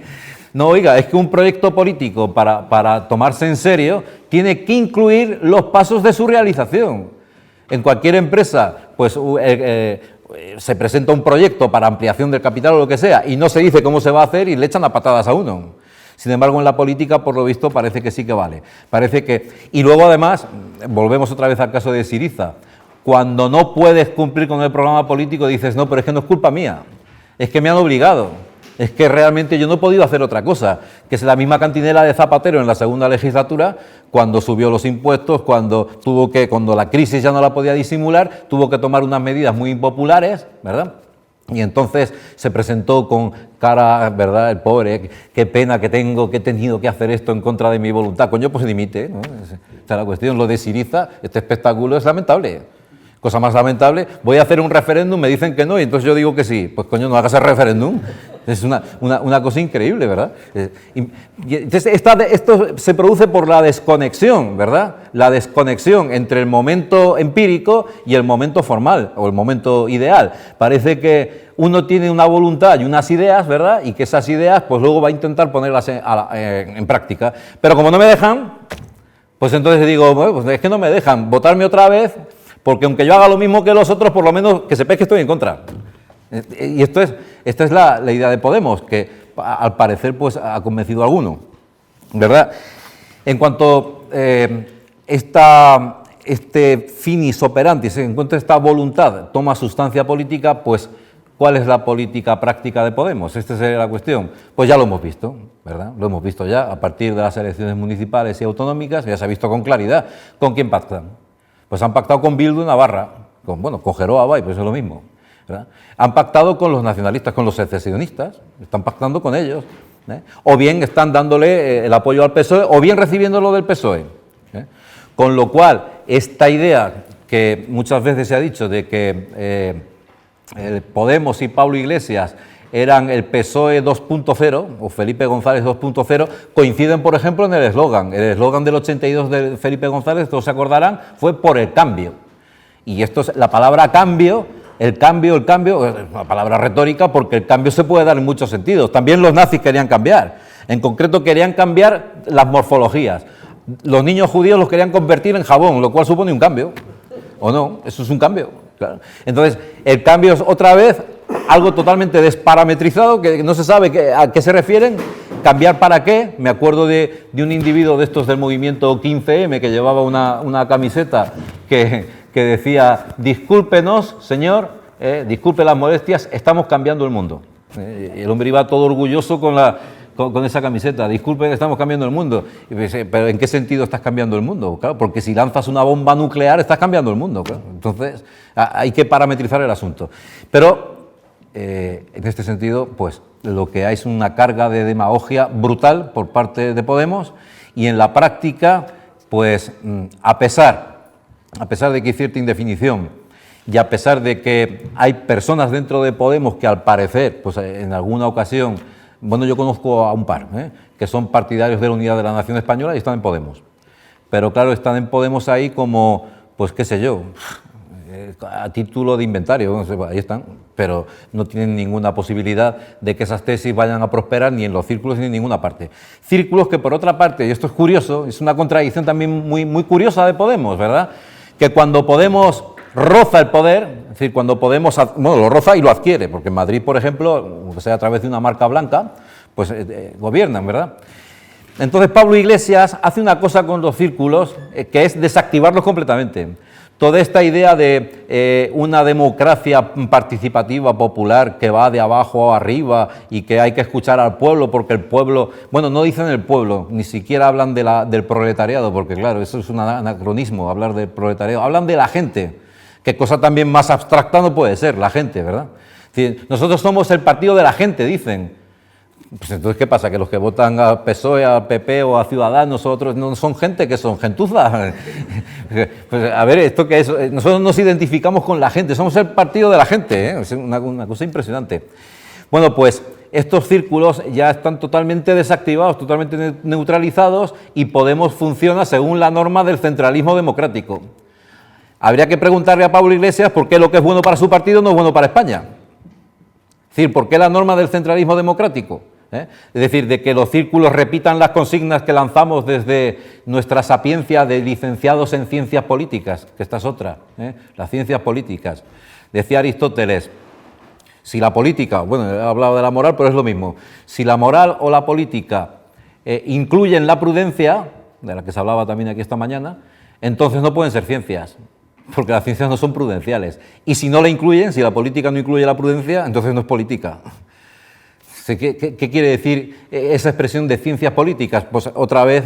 No, oiga, es que un proyecto político para tomarse en serio tiene que incluir los pasos de su realización. En cualquier empresa, pues se presenta un proyecto para ampliación del capital o lo que sea y no se dice cómo se va a hacer y le echan a patadas a uno. Sin embargo, en la política, por lo visto, parece que sí que vale. Parece que... Y luego, además, volvemos otra vez al caso de Syriza. Cuando no puedes cumplir con el programa político, dices, no, pero es que no es culpa mía, es que me han obligado, es que realmente yo no he podido hacer otra cosa, que es la misma cantinela de Zapatero en la segunda legislatura, cuando subió los impuestos, cuando la crisis ya no la podía disimular, tuvo que tomar unas medidas muy impopulares, ¿verdad? Y entonces se presentó con cara, ¿verdad?, el pobre, qué pena que tengo, que he tenido que hacer esto en contra de mi voluntad. Coño, pues dimite, ¿no? Esa es la cuestión. Lo de Syriza, este espectáculo es lamentable. Cosa más lamentable, voy a hacer un referéndum, me dicen que no, y entonces yo digo que sí. Pues coño, no hagas el referéndum. Es una cosa increíble, ¿verdad? Entonces, esto se produce por la desconexión, ¿verdad? La desconexión entre el momento empírico y el momento formal, o el momento ideal. Parece que uno tiene una voluntad y unas ideas, ¿verdad? Y que esas ideas, pues luego va a intentar ponerlas en práctica. Pero como no me dejan, pues entonces digo, bueno, pues es que no me dejan votarme otra vez, porque aunque yo haga lo mismo que los otros, por lo menos que sepáis que estoy en contra. Y esta es la idea de Podemos, que al parecer pues ha convencido a alguno, ¿verdad? En cuanto este finis operantis, en cuanto esta voluntad toma sustancia política, pues ¿cuál es la política práctica de Podemos? Esta sería la cuestión. Pues ya lo hemos visto, ¿verdad? Lo hemos visto ya a partir de las elecciones municipales y autonómicas, ya se ha visto con claridad. ¿Con quién pactan? Pues han pactado con Bildu en Navarra, con Geroa Bay, pues es lo mismo, ¿verdad? Han pactado con los nacionalistas, con los secesionistas, están pactando con ellos, ¿eh? O bien están dándole el apoyo al PSOE, o bien recibiéndolo del PSOE, ¿eh? Con lo cual, esta idea que muchas veces se ha dicho de que Podemos y Pablo Iglesias eran el PSOE 2.0 o Felipe González 2.0, coinciden, por ejemplo, en el eslogan. El eslogan del 82 de Felipe González, todos se acordarán, fue por el cambio. Y esto es la palabra cambio, el cambio, es una palabra retórica porque el cambio se puede dar en muchos sentidos. También los nazis querían cambiar. En concreto querían cambiar las morfologías. Los niños judíos los querían convertir en jabón, lo cual supone un cambio. ¿O no? Eso es un cambio. Claro. Entonces, el cambio es otra vez algo totalmente desparametrizado, que no se sabe a qué se refieren. ¿Cambiar para qué? Me acuerdo de un individuo de estos del movimiento 15M que llevaba una camiseta que decía, discúlpenos, señor, disculpe las molestias, estamos cambiando el mundo. El hombre iba todo orgulloso con esa camiseta, disculpen, estamos cambiando el mundo. Y pensé, pero ¿en qué sentido estás cambiando el mundo? Claro, porque si lanzas una bomba nuclear estás cambiando el mundo. Claro. Entonces hay que parametrizar el asunto. Pero en este sentido, pues lo que hay es una carga de demagogia brutal por parte de Podemos y en la práctica, pues a pesar de que hay cierta indefinición y a pesar de que hay personas dentro de Podemos que al parecer, pues en alguna ocasión, bueno, yo conozco a un par, que son partidarios de la unidad de la nación española y están en Podemos. Pero claro, están en Podemos ahí como, pues qué sé yo, a título de inventario, ahí están, pero no tienen ninguna posibilidad de que esas tesis vayan a prosperar ni en los círculos ni en ninguna parte. Círculos que por otra parte, y esto es curioso, es una contradicción también muy, muy curiosa de Podemos, ¿verdad? Que cuando Podemos roza el poder, es decir, cuando Podemos, bueno, lo roza y lo adquiere, porque en Madrid, por ejemplo, o sea, a través de una marca blanca, pues gobiernan, ¿verdad? Entonces Pablo Iglesias hace una cosa con los círculos que es desactivarlos completamente. Toda esta idea de una democracia participativa popular que va de abajo a arriba y que hay que escuchar al pueblo porque el pueblo, bueno, no dicen el pueblo, ni siquiera hablan del proletariado, porque claro, eso es un anacronismo, hablar del proletariado, hablan de la gente, Qué cosa también más abstracta no puede ser la gente, ¿verdad? Es decir, nosotros somos el partido de la gente, dicen. Pues entonces, ¿qué pasa? ¿Que los que votan al PSOE, al PP o a Ciudadanos, nosotros no son gente, que son gentuza? Pues, a ver, ¿esto qué es? Nosotros nos identificamos con la gente, somos el partido de la gente, ¿eh? Es una cosa impresionante. Bueno, pues estos círculos ya están totalmente desactivados, totalmente neutralizados, y Podemos funciona según la norma del centralismo democrático. Habría que preguntarle a Pablo Iglesias por qué lo que es bueno para su partido no es bueno para España. Es decir, ¿por qué la norma del centralismo democrático? Es decir, de que los círculos repitan las consignas que lanzamos desde nuestra sapiencia de licenciados en ciencias políticas, que esta es otra, las ciencias políticas. Decía Aristóteles, si la política, bueno, he hablado de la moral, pero es lo mismo, si la moral o la política incluyen la prudencia, de la que se hablaba también aquí esta mañana, entonces no pueden ser ciencias, porque las ciencias no son prudenciales. Y si no la incluyen, si la política no incluye la prudencia, entonces no es política. ¿Qué quiere decir esa expresión de ciencias políticas? Pues otra vez,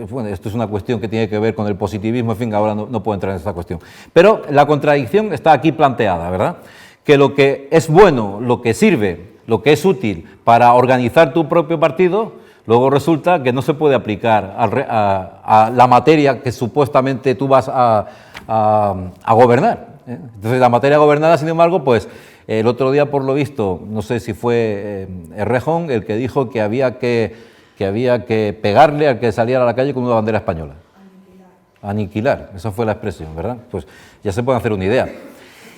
bueno, esto es una cuestión que tiene que ver con el positivismo, en fin, ahora no puedo entrar en esta cuestión. Pero la contradicción está aquí planteada, ¿verdad? Que lo que es bueno, lo que sirve, lo que es útil para organizar tu propio partido, luego resulta que no se puede aplicar a la materia que supuestamente tú vas a gobernar. Entonces, la materia gobernada, sin embargo, pues el otro día, por lo visto, no sé si fue Errejón el que dijo que había que pegarle al que saliera a la calle con una bandera española. Aniquilar, esa fue la expresión, ¿verdad? Pues ya se puede hacer una idea.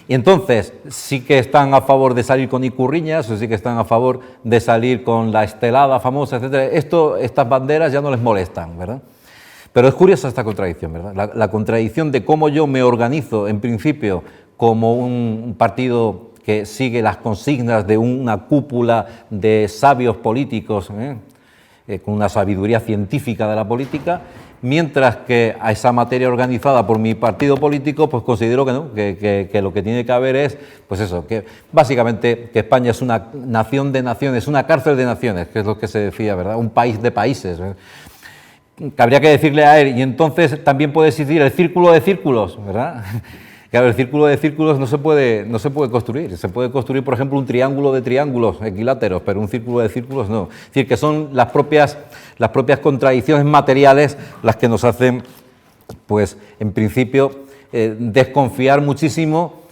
Y entonces, sí que están a favor de salir con icurriñas, o sí que están a favor de salir con la estelada famosa, etcétera. Estas banderas ya no les molestan, ¿verdad? Pero es curiosa esta contradicción, ¿verdad? La contradicción de cómo yo me organizo, en principio, como un partido que sigue las consignas de una cúpula de sabios políticos, con una sabiduría científica de la política, mientras que a esa materia organizada por mi partido político, pues considero que no, que lo que tiene que haber es, pues eso, que básicamente que España es una nación de naciones, una cárcel de naciones, que es lo que se decía, ¿verdad? Un país de países. Que habría que decirle a él, y entonces también puede existir el círculo de círculos, ¿verdad? Claro, el círculo de círculos no se puede construir. Se puede construir, por ejemplo, un triángulo de triángulos equiláteros, pero un círculo de círculos no. Es decir, que son las propias contradicciones materiales las que nos hacen, pues, en principio, desconfiar muchísimo,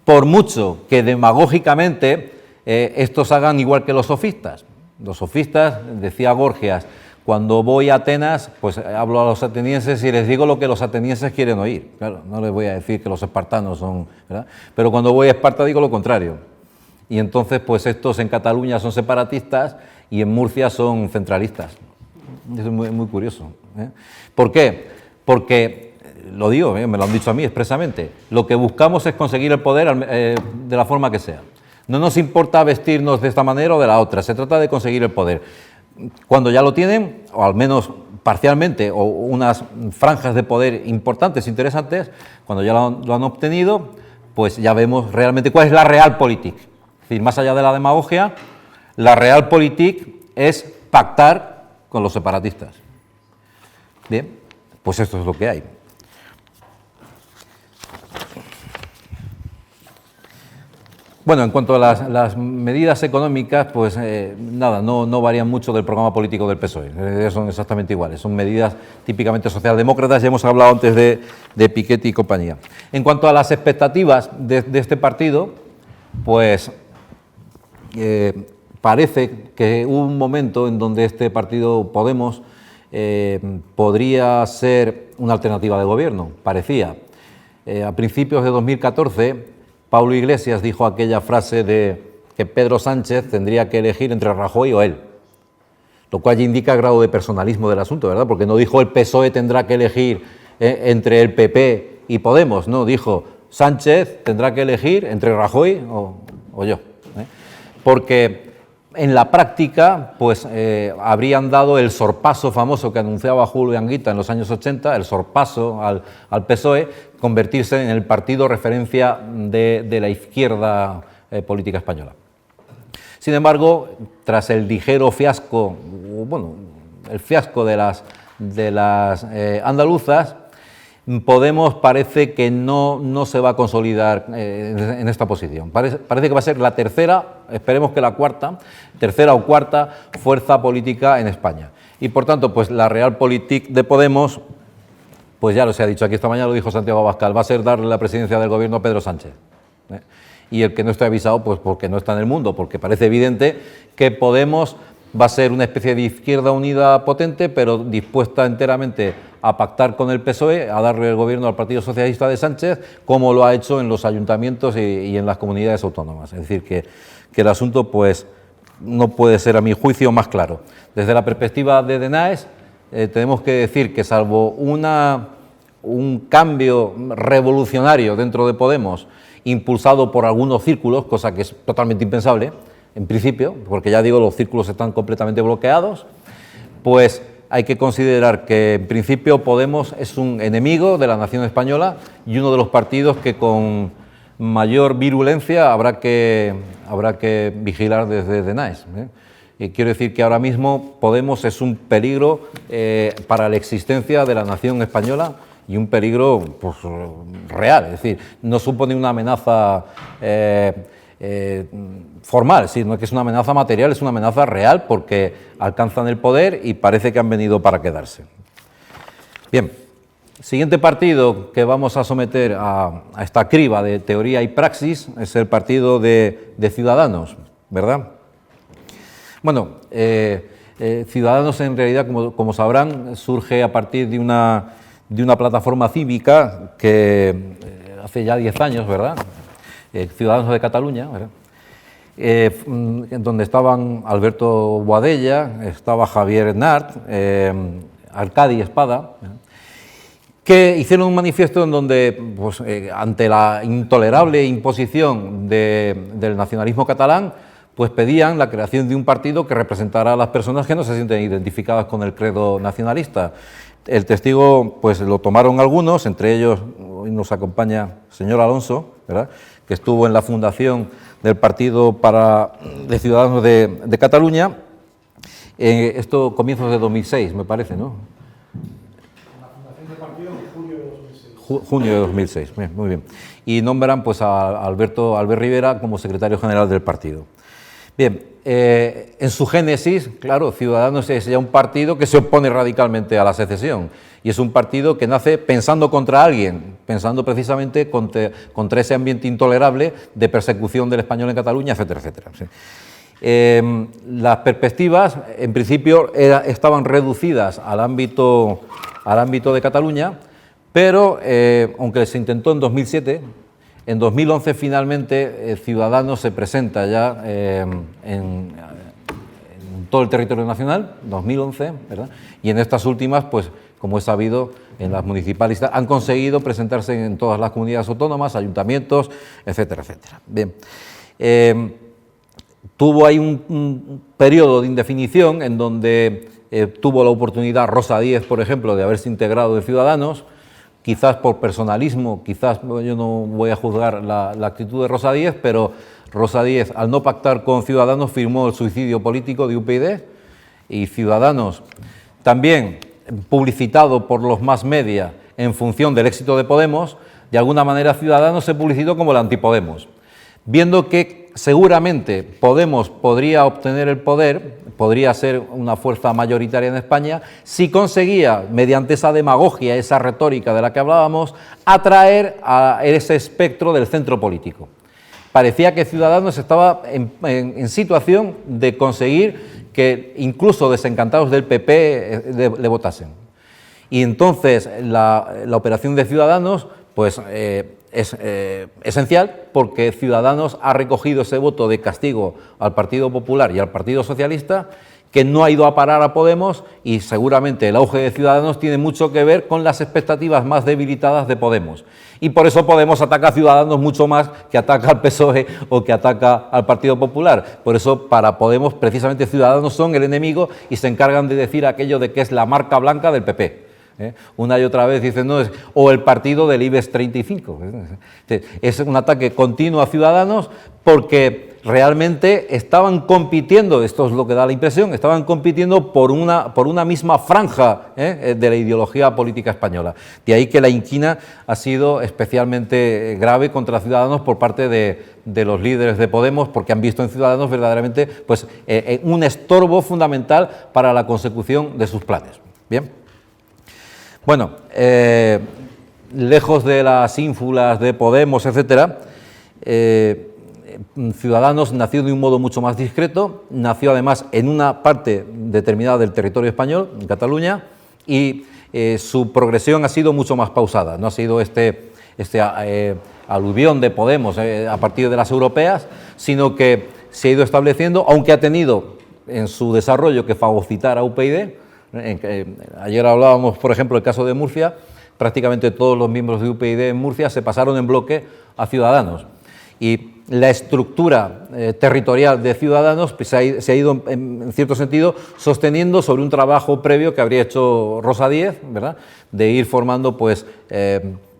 por mucho que demagógicamente estos hagan igual que los sofistas. Los sofistas, decía Gorgias, cuando voy a Atenas, pues hablo a los atenienses y les digo lo que los atenienses quieren oír. Claro, no les voy a decir que los espartanos son, ¿verdad? Pero cuando voy a Esparta digo lo contrario. Y entonces, pues estos en Cataluña son separatistas y en Murcia son centralistas. Eso es muy, muy curioso. ¿Por qué? Porque, lo digo, me lo han dicho a mí expresamente, lo que buscamos es conseguir el poder de la forma que sea. No nos importa vestirnos de esta manera o de la otra, se trata de conseguir el poder. Cuando ya lo tienen, o al menos parcialmente, o unas franjas de poder importantes, interesantes, cuando ya lo han obtenido, pues ya vemos realmente cuál es la realpolitik. Es decir, más allá de la demagogia, la realpolitik es pactar con los separatistas. Bien, pues esto es lo que hay. Bueno, en cuanto a las medidas económicas, pues nada, no varían mucho del programa político del PSOE, son exactamente iguales, son medidas típicamente socialdemócratas, ya hemos hablado antes de Piketty y compañía. En cuanto a las expectativas de este partido, pues parece que hubo un momento en donde este partido Podemos podría ser una alternativa de gobierno, parecía. A principios de 2014, Pablo Iglesias dijo aquella frase de que Pedro Sánchez tendría que elegir entre Rajoy o él, lo cual ya indica el grado de personalismo del asunto, ¿verdad? Porque no dijo el PSOE tendrá que elegir entre el PP y Podemos, no, dijo Sánchez tendrá que elegir entre Rajoy o yo. Porque en la práctica, pues habrían dado el sorpaso famoso que anunciaba Julio Anguita en los años 80, el sorpaso al PSOE, convertirse en el partido referencia de la izquierda política española. Sin embargo, tras el ligero fiasco, bueno, el fiasco de las andaluzas, Podemos parece que no se va a consolidar en esta posición. Parece que va a ser la tercera, esperemos que la tercera o cuarta fuerza política en España. Y por tanto, pues la Realpolitik de Podemos, pues ya lo se ha dicho aquí esta mañana, lo dijo Santiago Abascal, va a ser darle la presidencia del gobierno a Pedro Sánchez. Y el que no esté avisado, pues porque no está en el mundo, porque parece evidente que Podemos va a ser una especie de izquierda unida potente, pero dispuesta enteramente a pactar con el PSOE, a darle el gobierno al Partido Socialista de Sánchez, como lo ha hecho en los ayuntamientos y en las comunidades autónomas. Es decir, que el asunto pues no puede ser, a mi juicio, más claro. Desde la perspectiva de Denaes, tenemos que decir que salvo un cambio revolucionario dentro de Podemos, impulsado por algunos círculos, cosa que es totalmente impensable, en principio, porque ya digo, los círculos están completamente bloqueados, pues hay que considerar que en principio Podemos es un enemigo de la nación española y uno de los partidos que con mayor virulencia habrá que vigilar desde Denaes. Y quiero decir que ahora mismo Podemos es un peligro para la existencia de la nación española y un peligro pues, real, es decir, no supone una amenaza formal, sino que es una amenaza material, es una amenaza real porque alcanzan el poder y parece que han venido para quedarse. Bien, siguiente partido que vamos a someter a esta criba de teoría y praxis es el partido de Ciudadanos, ¿verdad? Bueno, Ciudadanos en realidad, como sabrán, surge a partir de una plataforma cívica que hace ya 10 años, ¿verdad? Ciudadanos de Cataluña, ¿verdad? En donde estaban Alberto Boadella, estaba Javier Nart, Arcadi Espada, que hicieron un manifiesto en donde, pues, ante la intolerable imposición del nacionalismo catalán, pues pedían la creación de un partido que representara a las personas que no se sienten identificadas con el credo nacionalista. El testigo, pues lo tomaron algunos, entre ellos hoy nos acompaña el señor Alonso, ¿verdad?, que estuvo en la fundación del Partido de Ciudadanos de Cataluña, esto comienzos de 2006, me parece, ¿no? La fundación del partido en junio de 2006. Junio de 2006, muy bien. Y nombran pues a Albert Rivera como secretario general del partido. Bien, en su génesis, claro, Ciudadanos es ya un partido que se opone radicalmente a la secesión y es un partido que nace pensando contra alguien, pensando precisamente contra ese ambiente intolerable de persecución del español en Cataluña, etcétera, etcétera. Sí. Las perspectivas, en principio, estaban reducidas al ámbito de Cataluña, pero aunque se intentó en 2007, en 2011 finalmente Ciudadanos se presenta ya en todo el territorio nacional, 2011, ¿verdad? Y en estas últimas, pues como es sabido, en las municipales han conseguido presentarse en todas las comunidades autónomas, ayuntamientos, etcétera, etcétera. Bien, tuvo ahí un periodo de indefinición en donde tuvo la oportunidad Rosa Díez, por ejemplo, de haberse integrado en Ciudadanos, quizás por personalismo, quizás yo no voy a juzgar la actitud de Rosa Díez, pero Rosa Díez, al no pactar con Ciudadanos, firmó el suicidio político de UPyD, y Ciudadanos, también publicitado por los mass media en función del éxito de Podemos, de alguna manera Ciudadanos se publicitó como el antipodemos. Viendo que seguramente Podemos podría obtener el poder, podría ser una fuerza mayoritaria en España, si conseguía, mediante esa demagogia, esa retórica de la que hablábamos, atraer a ese espectro del centro político. Parecía que Ciudadanos estaba en situación de conseguir que incluso desencantados del PP le votasen. Y entonces la operación de Ciudadanos pues, es esencial, porque Ciudadanos ha recogido ese voto de castigo al Partido Popular y al Partido Socialista, que no ha ido a parar a Podemos, y seguramente el auge de Ciudadanos tiene mucho que ver con las expectativas más debilitadas de Podemos. Y por eso Podemos ataca a Ciudadanos mucho más que ataca al PSOE o que ataca al Partido Popular. Por eso para Podemos precisamente Ciudadanos son el enemigo y se encargan de decir aquello de que es la marca blanca del PP. Una y otra vez dicen, no, o el partido del IBEX 35. Es un ataque continuo a Ciudadanos porque realmente estaban compitiendo, esto es lo que da la impresión, estaban compitiendo por una misma franja de la ideología política española. De ahí que la inquina ha sido especialmente grave contra Ciudadanos por parte de los líderes de Podemos, porque han visto en Ciudadanos verdaderamente pues, un estorbo fundamental para la consecución de sus planes. Bien. Bueno, lejos de las ínfulas de Podemos, etcétera, Ciudadanos nació de un modo mucho más discreto, nació además en una parte determinada del territorio español, en Cataluña, y su progresión ha sido mucho más pausada, no ha sido este aluvión de Podemos a partir de las europeas, sino que se ha ido estableciendo, aunque ha tenido en su desarrollo que fagocitar a UPyD. Ayer hablábamos, por ejemplo, del caso de Murcia, prácticamente todos los miembros de UPyD en Murcia se pasaron en bloque a Ciudadanos. Y la estructura territorial de Ciudadanos pues, se ha ido, en cierto sentido, sosteniendo sobre un trabajo previo que habría hecho Rosa Díez, ¿verdad?, de ir formando pues,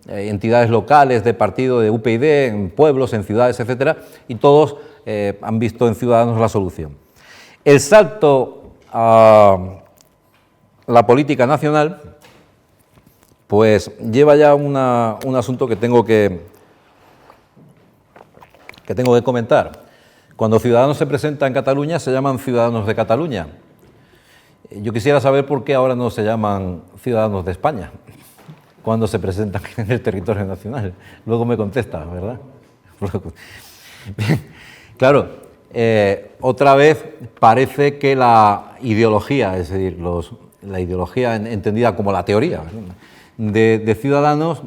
entidades locales de partido de UPyD en pueblos, en ciudades, etcétera, y todos han visto en Ciudadanos la solución. El salto a la política nacional pues lleva ya un asunto que tengo que comentar. Cuando Ciudadanos se presenta en Cataluña, se llaman Ciudadanos de Cataluña. Yo quisiera saber por qué ahora no se llaman Ciudadanos de España, cuando se presentan en el territorio nacional. Luego me contesta, ¿verdad? Bien, claro, otra vez parece que la ideología, es decir, la ideología entendida como la teoría de Ciudadanos,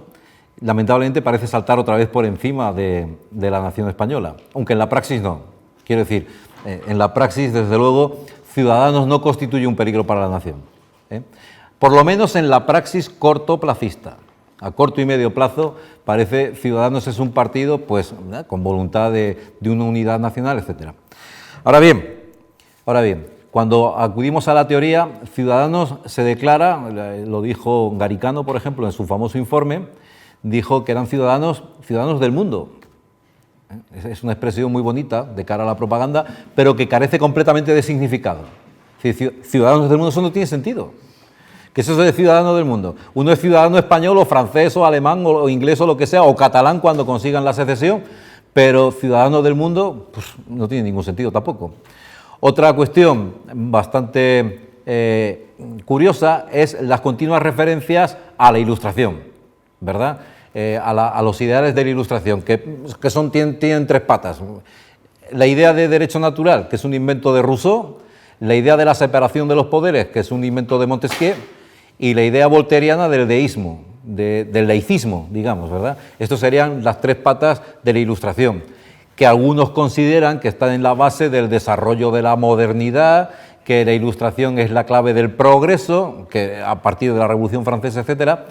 lamentablemente parece saltar otra vez por encima de la nación española, aunque en la praxis no. Quiero decir, en la praxis, desde luego, Ciudadanos no constituye un peligro para la nación. Por lo menos en la praxis cortoplacista. A corto y medio plazo parece Ciudadanos es un partido pues, con voluntad de una unidad nacional, etc. Ahora bien, cuando acudimos a la teoría, Ciudadanos se declara, lo dijo Garicano, por ejemplo, en su famoso informe, dijo que eran ciudadanos del mundo. Es una expresión muy bonita de cara a la propaganda, pero que carece completamente de significado. Ciudadanos del mundo, eso no tiene sentido. ¿Qué es eso de ciudadano del mundo? Uno es ciudadano español o francés o alemán o inglés o lo que sea, o catalán cuando consigan la secesión, pero ciudadano del mundo pues, no tiene ningún sentido tampoco. Otra cuestión bastante curiosa es las continuas referencias a la Ilustración, ¿verdad? A los ideales de la Ilustración, que tienen tres patas. La idea de derecho natural, que es un invento de Rousseau, la idea de la separación de los poderes, que es un invento de Montesquieu, y la idea voltairiana del deísmo, del laicismo, digamos, ¿verdad? Estas serían las tres patas de la Ilustración, que algunos consideran que están en la base del desarrollo de la modernidad, que la Ilustración es la clave del progreso, que a partir de la Revolución Francesa, etcétera,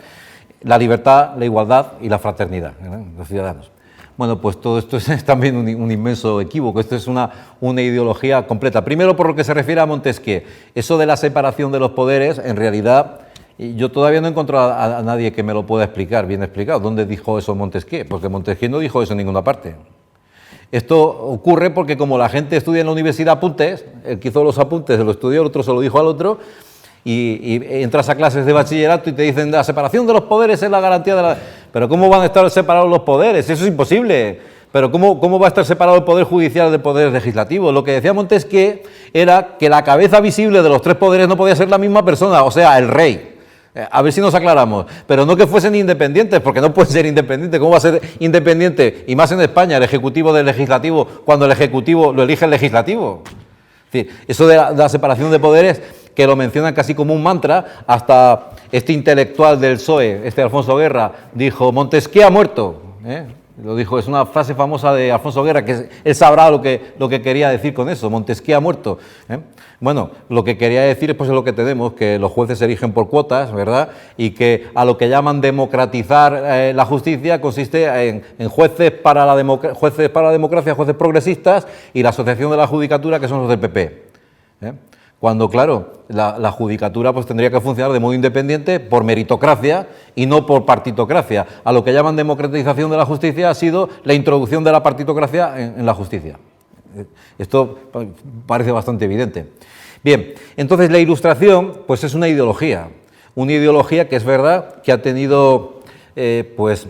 la libertad, la igualdad y la fraternidad, ¿verdad?, los ciudadanos. Bueno, pues todo esto es también un inmenso equívoco, esto es una ideología completa. Primero, por lo que se refiere a Montesquieu, eso de la separación de los poderes, en realidad, yo todavía no he encontrado a nadie que me lo pueda explicar, bien explicado. ¿Dónde dijo eso Montesquieu? Porque Montesquieu no dijo eso en ninguna parte. Esto ocurre porque como la gente estudia en la universidad apuntes, el que hizo los apuntes se lo estudió, el otro se lo dijo al otro, y entras a clases de bachillerato y te dicen la separación de los poderes es la garantía de la... Pero ¿cómo van a estar separados los poderes? Eso es imposible. Pero ¿cómo va a estar separado el poder judicial del poder legislativo? Lo que decía Montesquieu era que la cabeza visible de los tres poderes no podía ser la misma persona, o sea, el rey. A ver si nos aclaramos, pero no que fuesen independientes, porque no pueden ser independientes. ¿Cómo va a ser independiente? Y más en España, el Ejecutivo del Legislativo, cuando el Ejecutivo lo elige el Legislativo. Es decir, eso de la separación de poderes, que lo mencionan casi como un mantra, hasta este intelectual del PSOE, Alfonso Guerra, dijo, Montesquieu ha muerto. Lo dijo, es una frase famosa de Alfonso Guerra, que él sabrá lo que quería decir con eso, Montesquieu ha muerto. Bueno, lo que quería decir es pues lo que tenemos, que los jueces se erigen por cuotas, ¿verdad? Y que a lo que llaman democratizar la justicia consiste en jueces para la democracia, jueces progresistas, y la asociación de la judicatura, que son los del PP. Cuando, claro, la judicatura pues tendría que funcionar de modo independiente por meritocracia y no por partitocracia. A lo que llaman democratización de la justicia ha sido la introducción de la partitocracia en la justicia. Esto parece bastante evidente. Bien, entonces la Ilustración pues es una ideología que es verdad que ha tenido pues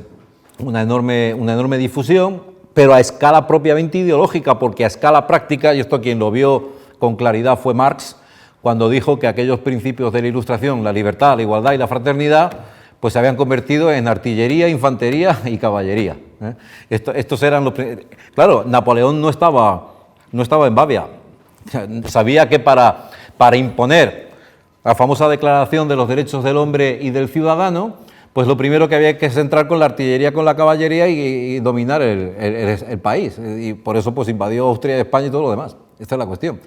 una enorme difusión, pero a escala propiamente ideológica, porque a escala práctica, y esto quien lo vio con claridad fue Marx, cuando dijo que aquellos principios de la Ilustración, la libertad, la igualdad y la fraternidad, pues se habían convertido en artillería, infantería y caballería. Estos eran los... Claro, Napoleón no estaba en Babia. Sabía que para imponer la famosa Declaración de los Derechos del Hombre y del Ciudadano, pues lo primero que había que es entrar con la artillería, con la caballería y dominar el país. Y por eso pues invadió Austria, España y todo lo demás. Esta es la cuestión.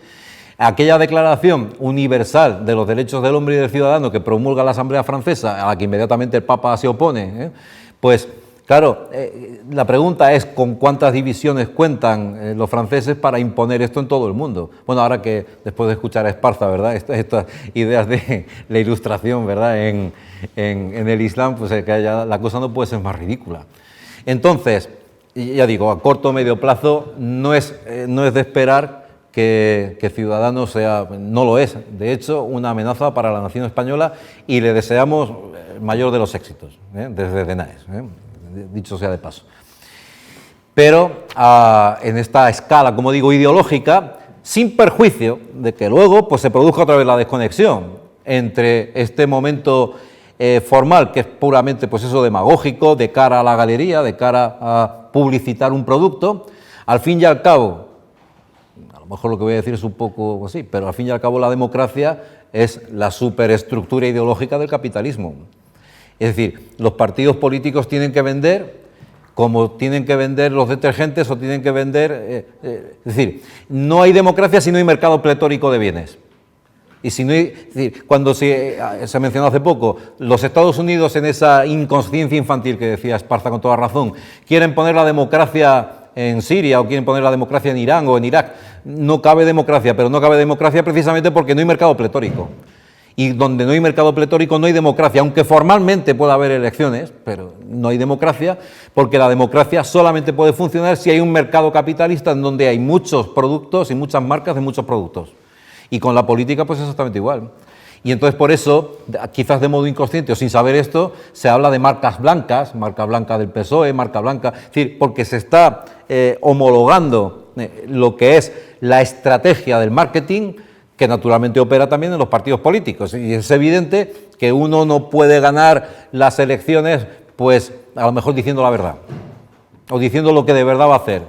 Aquella Declaración Universal de los Derechos del Hombre y del Ciudadano que promulga la Asamblea Francesa, a la que inmediatamente el Papa se opone, pues claro, la pregunta es con cuántas divisiones cuentan los franceses para imponer esto en todo el mundo. Bueno, ahora que después de escuchar a Esparza, ¿verdad?, estas ideas de la Ilustración, ¿verdad?, en el Islam, pues que ya la cosa no puede ser más ridícula. Entonces, ya digo, a corto o medio plazo no es de esperar que Ciudadanos sea, no lo es, de hecho, una amenaza para la nación española, y le deseamos el mayor de los éxitos, desde Denaes, dicho sea de paso. Pero en esta escala, como digo, ideológica, sin perjuicio de que luego pues, se produzca otra vez la desconexión entre este momento formal, que es puramente pues eso, demagógico, de cara a la galería, de cara a publicitar un producto. Al fin y al cabo, a lo mejor lo que voy a decir es un poco así, pero al fin y al cabo la democracia es la superestructura ideológica del capitalismo. Es decir, los partidos políticos tienen que vender como tienen que vender los detergentes o tienen que vender... es decir, no hay democracia si no hay mercado pletórico de bienes. Y si no hay, es decir, cuando se mencionó hace poco, los Estados Unidos, en esa inconsciencia infantil que decía Esparza con toda razón, quieren poner la democracia en Siria o quieren poner la democracia en Irán o en Irak. No cabe democracia, pero no cabe democracia precisamente porque no hay mercado pletórico. Y donde no hay mercado pletórico no hay democracia, aunque formalmente pueda haber elecciones, pero no hay democracia, porque la democracia solamente puede funcionar si hay un mercado capitalista en donde hay muchos productos y muchas marcas de muchos productos. Y con la política pues exactamente igual. Y entonces por eso, quizás de modo inconsciente o sin saber esto, se habla de marcas blancas, marca blanca del PSOE, marca blanca, es decir, porque se está homologando lo que es la estrategia del marketing, que naturalmente opera también en los partidos políticos. Y es evidente que uno no puede ganar las elecciones, pues a lo mejor diciendo la verdad, o diciendo lo que de verdad va a hacer,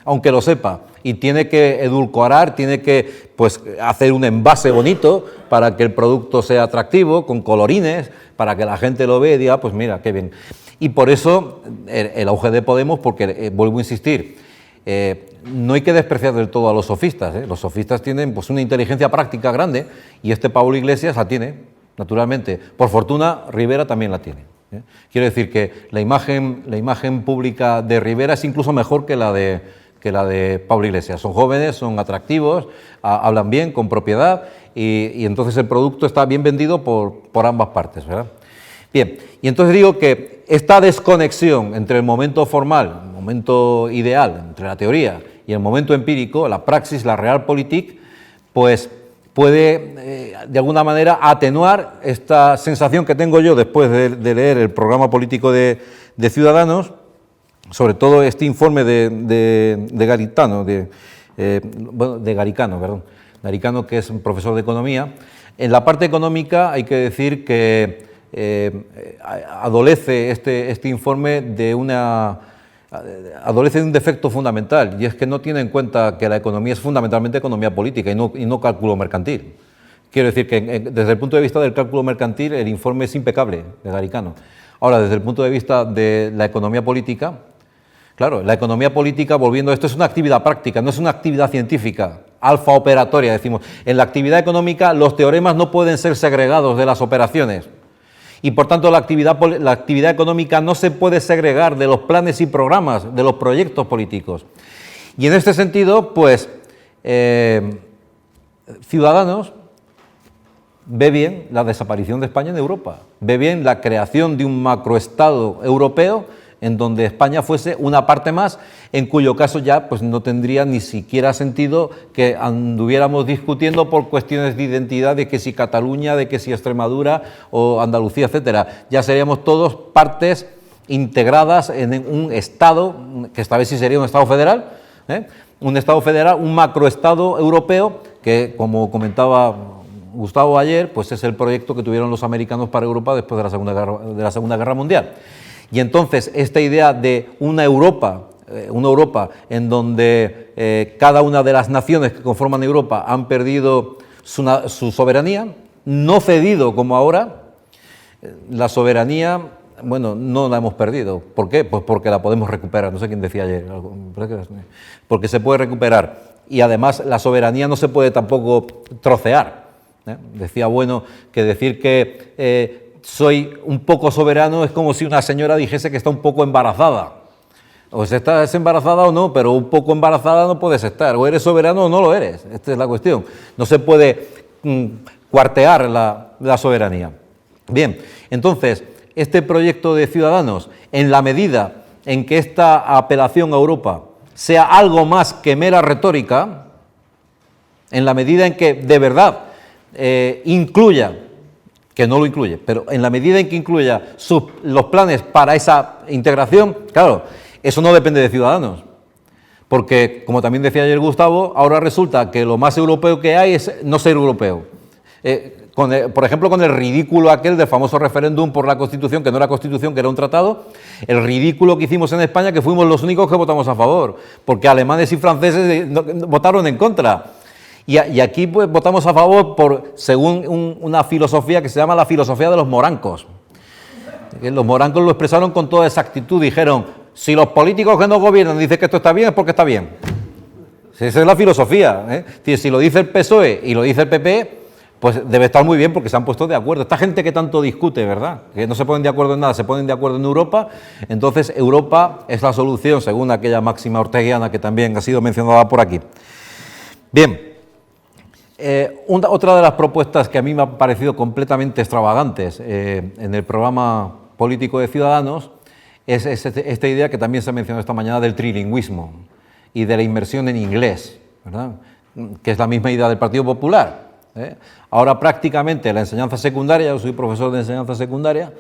aunque lo sepa, y tiene que edulcorar, tiene que pues hacer un envase bonito para que el producto sea atractivo, con colorines, para que la gente lo vea y diga, pues mira, qué bien. Y por eso el auge de Podemos, porque vuelvo a insistir, no hay que despreciar del todo a los sofistas, Los sofistas tienen pues una inteligencia práctica grande, y este Pablo Iglesias la tiene, naturalmente. Por fortuna, Rivera también la tiene. Quiero decir que la imagen pública de Rivera es incluso mejor que la de Pablo Iglesias. Son jóvenes, son atractivos, hablan bien, con propiedad, y entonces el producto está bien vendido por ambas partes, ¿verdad? Bien, y entonces digo que esta desconexión entre el momento formal, el momento ideal, entre la teoría y el momento empírico, la praxis, la realpolitik, pues puede de alguna manera atenuar esta sensación que tengo yo después de leer el programa político de Ciudadanos, sobre todo este informe de Garicano, Garicano, que es un profesor de economía. En la parte económica hay que decir que adolece este informe adolece de un defecto fundamental, y es que no tiene en cuenta que la economía es fundamentalmente economía política y no cálculo mercantil. Quiero decir que desde el punto de vista del cálculo mercantil el informe es impecable de Garicano. Ahora, desde el punto de vista de la economía política, claro, la economía política, volviendo a esto, es una actividad práctica, no es una actividad científica, alfa operatoria, decimos. En la actividad económica los teoremas no pueden ser segregados de las operaciones. Y por tanto la actividad económica no se puede segregar de los planes y programas, de los proyectos políticos. Y en este sentido, pues, Ciudadanos ve bien la desaparición de España en Europa, ve bien la creación de un macroestado europeo en donde España fuese una parte más, en cuyo caso ya pues no tendría ni siquiera sentido que anduviéramos discutiendo por cuestiones de identidad, de que si Cataluña, de que si Extremadura o Andalucía, etcétera. Ya seríamos todos partes integradas en un Estado, que esta vez sí sería un Estado federal, un Estado federal, un macroestado europeo, que como comentaba Gustavo ayer, pues es el proyecto que tuvieron los americanos para Europa después de la Segunda Guerra Mundial. Y entonces esta idea de una Europa en donde cada una de las naciones que conforman Europa han perdido su soberanía, no cedido como ahora, la soberanía, bueno, no la hemos perdido. ¿Por qué? Pues porque la podemos recuperar, no sé quién decía ayer, porque se puede recuperar. Y además la soberanía no se puede tampoco trocear. Decía Bueno que decir que soy un poco soberano es como si una señora dijese que está un poco embarazada. O sea, estás embarazada o no, pero un poco embarazada no puedes estar. O eres soberano o no lo eres. Esta es la cuestión. No se puede cuartear la soberanía. Bien, entonces, este proyecto de Ciudadanos, en la medida en que esta apelación a Europa sea algo más que mera retórica, en la medida en que de verdad incluya, que no lo incluye, pero en la medida en que incluya los planes para esa integración, claro, eso no depende de Ciudadanos, porque, como también decía ayer Gustavo, ahora resulta que lo más europeo que hay es no ser europeo. Por ejemplo, con el ridículo aquel del famoso referéndum por la Constitución, que no era Constitución, que era un tratado, el ridículo que hicimos en España, que fuimos los únicos que votamos a favor, porque alemanes y franceses votaron en contra. Y aquí pues votamos a favor según una filosofía que se llama la filosofía de los morancos. Los morancos lo expresaron con toda exactitud, dijeron, si los políticos que no gobiernan dicen que esto está bien, es porque está bien. Esa es la filosofía. Si lo dice el PSOE y lo dice el PP, pues debe estar muy bien porque se han puesto de acuerdo. Esta gente que tanto discute, ¿verdad? Que no se ponen de acuerdo en nada, se ponen de acuerdo en Europa. Entonces Europa es la solución, según aquella máxima orteguiana que también ha sido mencionada por aquí. Bien. Otra de las propuestas que a mí me han parecido completamente extravagantes en el programa político de Ciudadanos es esta idea que también se mencionó esta mañana del trilingüismo y de la inmersión en inglés, ¿verdad? Que es la misma idea del Partido Popular. Ahora prácticamente la enseñanza secundaria, yo soy profesor de enseñanza secundaria,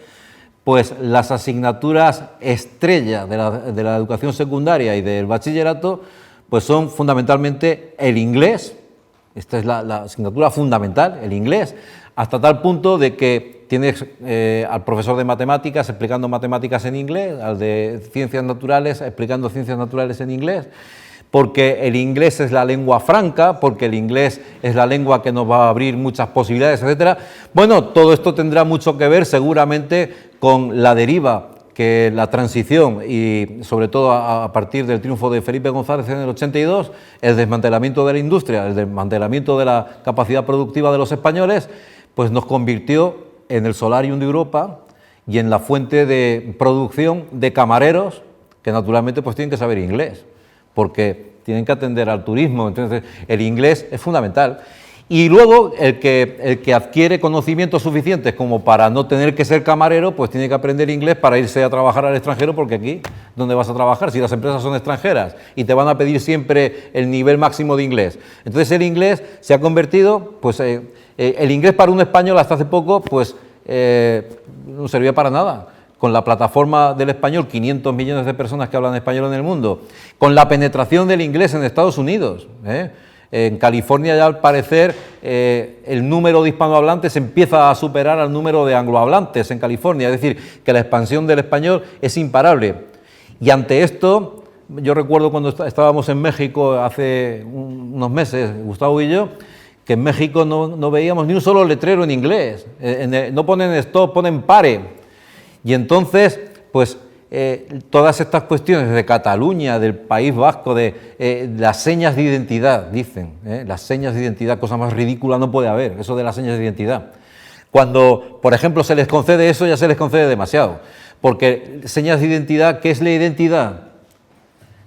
pues las asignaturas estrella de la educación secundaria y del bachillerato pues son fundamentalmente el inglés. Esta es la asignatura fundamental, el inglés, hasta tal punto de que tienes al profesor de matemáticas explicando matemáticas en inglés, al de ciencias naturales explicando ciencias naturales en inglés, porque el inglés es la lengua franca, porque el inglés es la lengua que nos va a abrir muchas posibilidades, etcétera. Bueno, todo esto tendrá mucho que ver seguramente con la deriva que la transición y sobre todo a partir del triunfo de Felipe González en el 82, el desmantelamiento de la industria, el desmantelamiento de la capacidad productiva de los españoles, pues nos convirtió en el solarium de Europa y en la fuente de producción de camareros que naturalmente pues tienen que saber inglés, porque tienen que atender al turismo, entonces el inglés es fundamental. Y luego el que adquiere conocimientos suficientes como para no tener que ser camarero, pues tiene que aprender inglés para irse a trabajar al extranjero, porque aquí, ¿dónde vas a trabajar? Si las empresas son extranjeras y te van a pedir siempre el nivel máximo de inglés. Entonces el inglés se ha convertido, pues el inglés para un español hasta hace poco, pues no servía para nada. Con la plataforma del español, 500 millones de personas que hablan español en el mundo, con la penetración del inglés en Estados Unidos, en California ya al parecer el número de hispanohablantes empieza a superar al número de anglohablantes en California, es decir, que la expansión del español es imparable. Y ante esto, yo recuerdo cuando estábamos en México hace unos meses, Gustavo y yo, que en México no veíamos ni un solo letrero en inglés, no ponen stop, ponen pare. Y entonces, pues todas estas cuestiones de Cataluña, del País Vasco, de las señas de identidad, dicen, las señas de identidad, cosa más ridícula no puede haber, eso de las señas de identidad. Cuando, por ejemplo, se les concede eso, ya se les concede demasiado, porque señas de identidad, ¿qué es la identidad?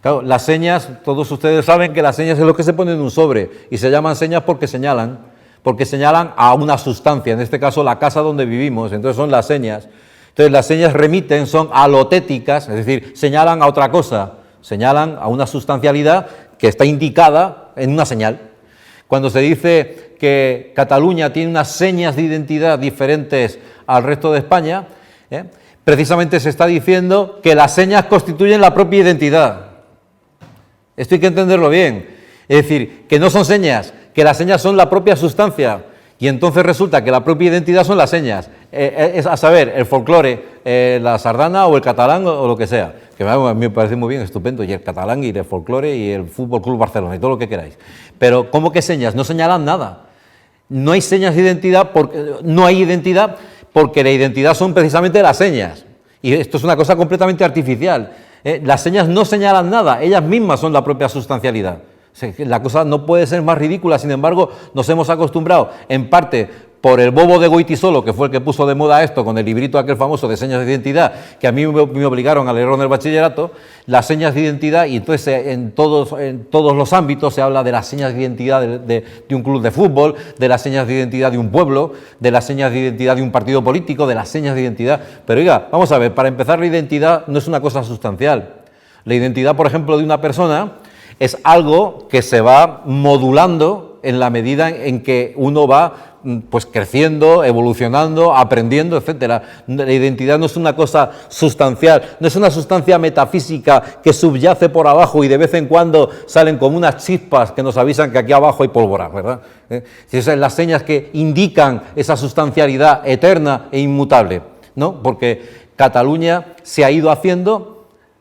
Claro, las señas, todos ustedes saben que las señas es lo que se pone en un sobre, y se llaman señas porque señalan a una sustancia, en este caso la casa donde vivimos, entonces son las señas. Entonces las señas remiten, son alotéticas, es decir, señalan a otra cosa, señalan a una sustancialidad que está indicada en una señal. Cuando se dice que Cataluña tiene unas señas de identidad diferentes al resto de España, precisamente se está diciendo que las señas constituyen la propia identidad. Esto hay que entenderlo bien. Es decir, que no son señas, que las señas son la propia sustancia. Y entonces resulta que la propia identidad son las señas. Es a saber, el folclore, la sardana o el catalán o lo que sea. Que a mí me parece muy bien, estupendo. Y el catalán y el folclore y el Fútbol Club Barcelona y todo lo que queráis. Pero ¿cómo que señas? No señalan nada. No hay señas de identidad porque no hay identidad porque la identidad son precisamente las señas. Y esto es una cosa completamente artificial. Las señas no señalan nada, ellas mismas son la propia sustancialidad. La cosa no puede ser más ridícula, sin embargo, nos hemos acostumbrado, en parte por el bobo de Goytisolo, que fue el que puso de moda esto con el librito aquel famoso de señas de identidad, que a mí me obligaron a leerlo en el bachillerato, las señas de identidad, y entonces en todos los ámbitos se habla de las señas de identidad de un club de fútbol, de las señas de identidad de un pueblo, de las señas de identidad de un partido político, de las señas de identidad. Pero oiga, vamos a ver, para empezar, la identidad no es una cosa sustancial. La identidad, por ejemplo, de una persona es algo que se va modulando en la medida en que uno va pues creciendo, evolucionando, aprendiendo, etcétera. La identidad no es una cosa sustancial, no es una sustancia metafísica que subyace por abajo y de vez en cuando salen como unas chispas que nos avisan que aquí abajo hay pólvora, ¿verdad? Esas son las señas que indican esa sustancialidad eterna e inmutable, ¿no? Porque Cataluña se ha ido haciendo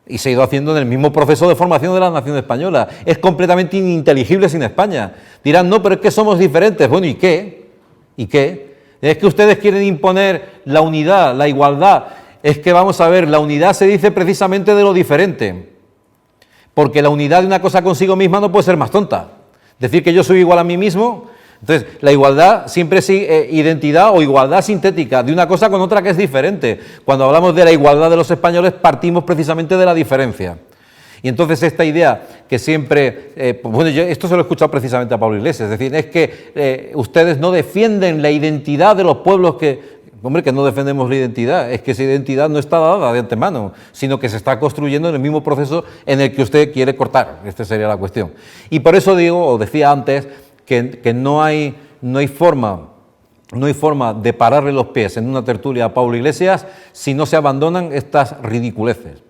y se ha ido haciendo en el mismo proceso de formación de la nación española. Es completamente ininteligible sin España. Dirán, no, pero es que somos diferentes. Bueno, ¿y qué? ¿Y qué? Es que ustedes quieren imponer la unidad, la igualdad. Es que, vamos a ver, la unidad se dice precisamente de lo diferente. Porque la unidad de una cosa consigo misma no puede ser más tonta. Decir que yo soy igual a mí mismo. Entonces, la igualdad siempre es identidad o igualdad sintética de una cosa con otra que es diferente. Cuando hablamos de la igualdad de los españoles, partimos precisamente de la diferencia. Y entonces esta idea que siempre, bueno, yo esto se lo he escuchado precisamente a Pablo Iglesias, es decir, es que ustedes no defienden la identidad de los pueblos hombre, que no defendemos la identidad, es que esa identidad no está dada de antemano, sino que se está construyendo en el mismo proceso en el que usted quiere cortar. Esta sería la cuestión. Y por eso digo, o decía antes, que no hay forma de pararle los pies en una tertulia a Pablo Iglesias si no se abandonan estas ridiculeces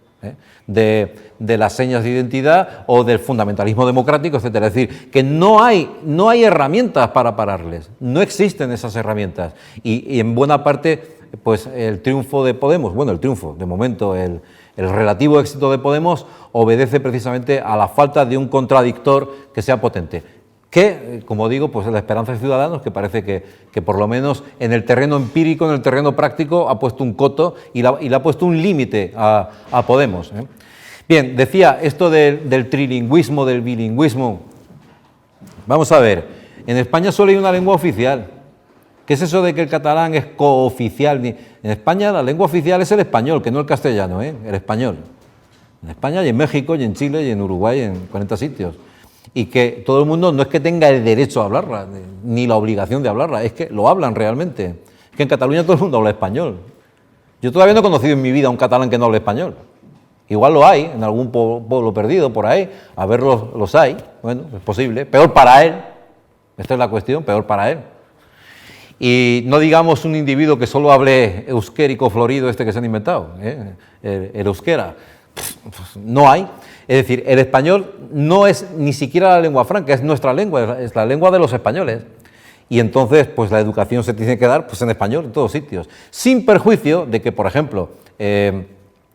de las señas de identidad o del fundamentalismo democrático, etcétera. Es decir, que no hay herramientas para pararles, no existen esas herramientas. Y en buena parte, pues el triunfo de Podemos, bueno, el triunfo, de momento, el relativo éxito de Podemos obedece precisamente a la falta de un contradictor que sea potente. Que, como digo, pues la Esperanza de Ciudadanos, que parece que por lo menos en el terreno empírico, en el terreno práctico, ha puesto un coto y le ha puesto un límite a Podemos. Bien, decía esto del trilingüismo, del bilingüismo. Vamos a ver, en España solo hay una lengua oficial. ¿Qué es eso de que el catalán es cooficial? En España la lengua oficial es el español, que no el castellano, el español. En España y en México y en Chile y en Uruguay, en 40 sitios. Y que todo el mundo no es que tenga el derecho a hablarla, ni la obligación de hablarla, es que lo hablan realmente. Es que en Cataluña todo el mundo habla español. Yo todavía no he conocido en mi vida a un catalán que no hable español. Igual lo hay, en algún pueblo perdido por ahí, a ver los hay, bueno, es posible, peor para él, esta es la cuestión, peor para él. Y no digamos un individuo que solo hable euskérico florido este que se han inventado, el euskera, no hay. Es decir, el español no es ni siquiera la lengua franca, es nuestra lengua, es la lengua de los españoles. Y entonces, pues la educación se tiene que dar pues, en español en todos sitios. Sin perjuicio de que, por ejemplo, en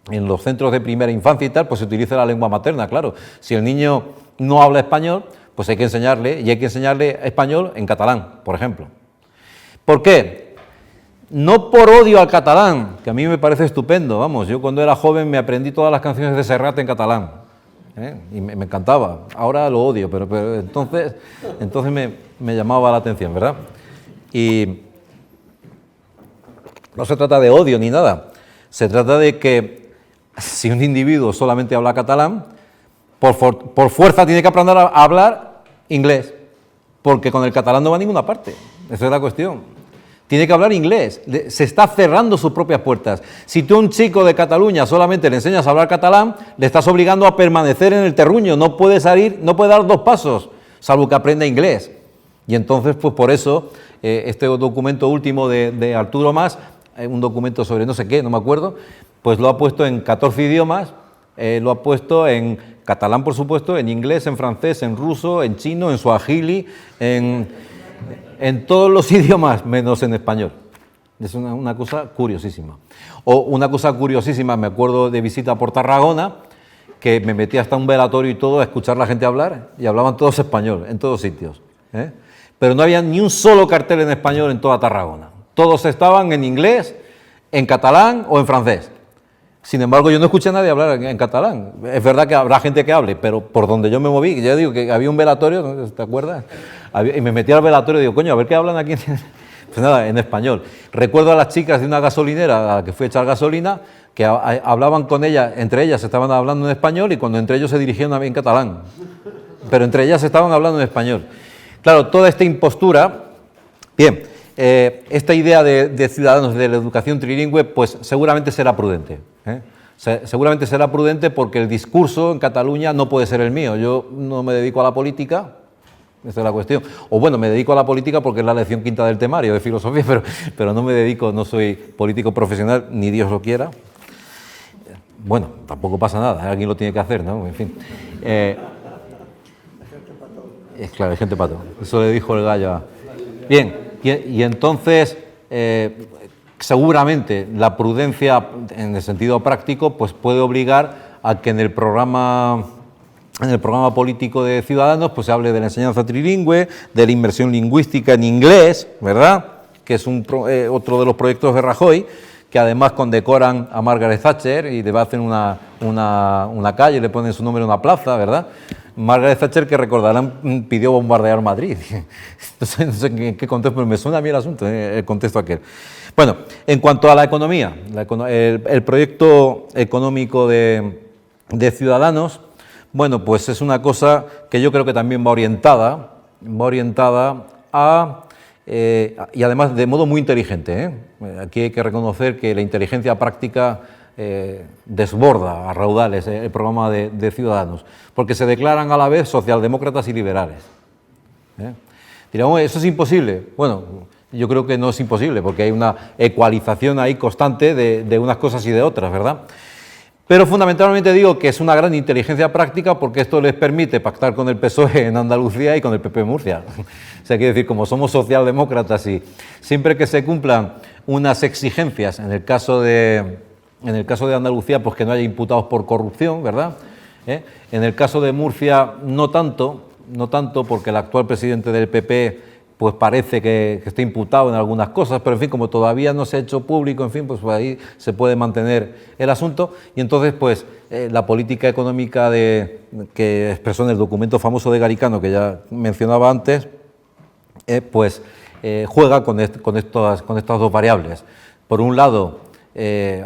los centros de primera infancia y tal, pues se utilice la lengua materna, claro. Si el niño no habla español, pues hay que enseñarle, y hay que enseñarle español en catalán, por ejemplo. ¿Por qué? No por odio al catalán, que a mí me parece estupendo, vamos, yo cuando era joven me aprendí todas las canciones de Serrat en catalán. Y me encantaba, ahora lo odio, pero entonces me llamaba la atención, ¿verdad? Y no se trata de odio ni nada, se trata de que si un individuo solamente habla catalán, por fuerza tiene que aprender a hablar inglés, porque con el catalán no va a ninguna parte, esa es la cuestión. Tiene que hablar inglés. Se está cerrando sus propias puertas. Si tú a un chico de Cataluña solamente le enseñas a hablar catalán, le estás obligando a permanecer en el terruño. No puede salir, no puede dar 2 pasos, salvo que aprenda inglés. Y entonces, pues por eso, este documento último de Arturo Mas, un documento sobre no sé qué, no me acuerdo, pues lo ha puesto en 14 idiomas, lo ha puesto en catalán, por supuesto, en inglés, en francés, en ruso, en chino, en suajili, en todos los idiomas, menos en español. Es una cosa curiosísima. O una cosa curiosísima, me acuerdo de visita por Tarragona, que me metí hasta un velatorio y todo a escuchar a la gente hablar, y hablaban todos español, en todos sitios, ¿eh? Pero no había ni un solo cartel en español en toda Tarragona. Todos estaban en inglés, en catalán o en francés. Sin embargo, yo no escuché a nadie hablar en catalán. Es verdad que habrá gente que hable, pero por donde yo me moví, ya digo que había un velatorio, ¿te acuerdas? Y me metí al velatorio y digo, coño, a ver qué hablan aquí. Pues nada, en español. Recuerdo a las chicas de una gasolinera a la que fui a echar gasolina, que hablaban con ellas, entre ellas estaban hablando en español y cuando entre ellos se dirigían a mí en catalán. Pero entre ellas estaban hablando en español. Claro, toda esta impostura, bien, esta idea de Ciudadanos de la educación trilingüe, pues seguramente será prudente. Seguramente será prudente porque el discurso en Cataluña no puede ser el mío. Yo no me dedico a la política, esa es la cuestión. O bueno, me dedico a la política porque es la lección quinta del temario de filosofía, pero no me dedico, no soy político profesional, ni Dios lo quiera. Bueno, tampoco pasa nada, alguien lo tiene que hacer, ¿no? En fin. Claro, hay gente pato. Eso le dijo el gallo. Bien, y entonces, seguramente la prudencia en el sentido práctico, pues puede obligar a que en el programa político de Ciudadanos, pues se hable de la enseñanza trilingüe, de la inmersión lingüística en inglés, ¿verdad? Que es otro de los proyectos de Rajoy, que además condecoran a Margaret Thatcher y le hacen una calle, le ponen su nombre en una plaza, ¿verdad? Margaret Thatcher, que recordarán, pidió bombardear Madrid. No sé en qué contexto, pero me suena a mí el asunto, el contexto aquel. Bueno, en cuanto a la economía, el proyecto económico de Ciudadanos, bueno, pues es una cosa que yo creo que también va orientada a... y además de modo muy inteligente, ¿eh? Aquí hay que reconocer que la inteligencia práctica desborda a raudales el programa de Ciudadanos, porque se declaran a la vez socialdemócratas y liberales. Dirán, ¿eso es imposible? Bueno, yo creo que no es imposible, porque hay una ecualización ahí constante de unas cosas y de otras, ¿verdad? Pero fundamentalmente digo que es una gran inteligencia práctica porque esto les permite pactar con el PSOE en Andalucía y con el PP en Murcia. O sea, quiere decir, como somos socialdemócratas y siempre que se cumplan unas exigencias, en el caso de Andalucía, pues que no haya imputados por corrupción, ¿verdad? En el caso de Murcia, no tanto, porque el actual presidente del PP pues parece que está imputado en algunas cosas, pero en fin, como todavía no se ha hecho público, en fin, pues ahí se puede mantener el asunto. Y entonces, pues, la política económica que expresó en el documento famoso de Garicano, que ya mencionaba antes, pues juega con estas 2 variables. Por un lado,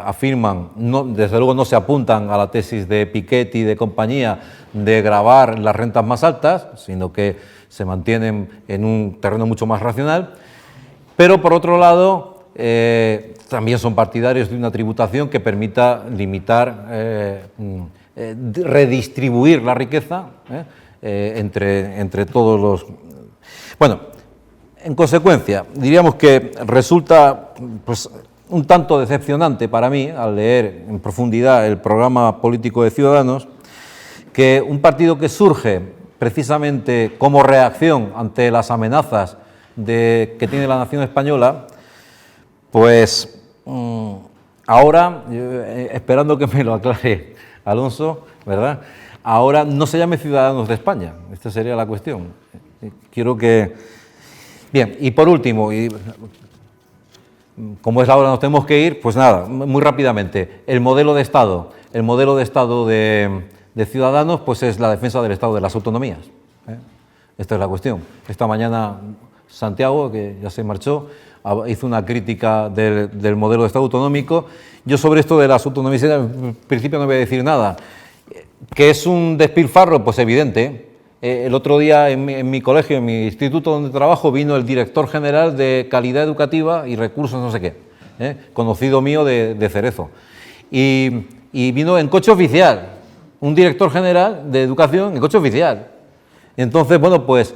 afirman, desde luego no se apuntan a la tesis de Piketty y de compañía de gravar las rentas más altas, sino que se mantienen en un terreno mucho más racional, pero por otro lado también son partidarios de una tributación que permita limitar, redistribuir la riqueza entre todos los... Bueno, en consecuencia, diríamos que resulta pues, un tanto decepcionante para mí, al leer en profundidad el programa político de Ciudadanos, que un partido que surge precisamente como reacción ante las amenazas que tiene la nación española, pues ahora, esperando que me lo aclare Alonso, ¿verdad? Ahora no se llame Ciudadanos de España, esta sería la cuestión. Quiero que... Bien, y por último, como es la hora nos tenemos que ir, pues nada, muy rápidamente, el modelo de Estado de Ciudadanos, pues es la defensa del Estado de las autonomías. Esta es la cuestión. Esta mañana Santiago, que ya se marchó, hizo una crítica del modelo de Estado autonómico. Yo sobre esto de las autonomías, en principio no voy a decir nada. Que es un despilfarro, pues evidente, El otro día en mi colegio, en mi instituto donde trabajo, vino el director general de Calidad Educativa y Recursos no sé qué, conocido mío de Cerezo. Y vino en coche oficial, un director general de Educación en coche oficial. Entonces, bueno, pues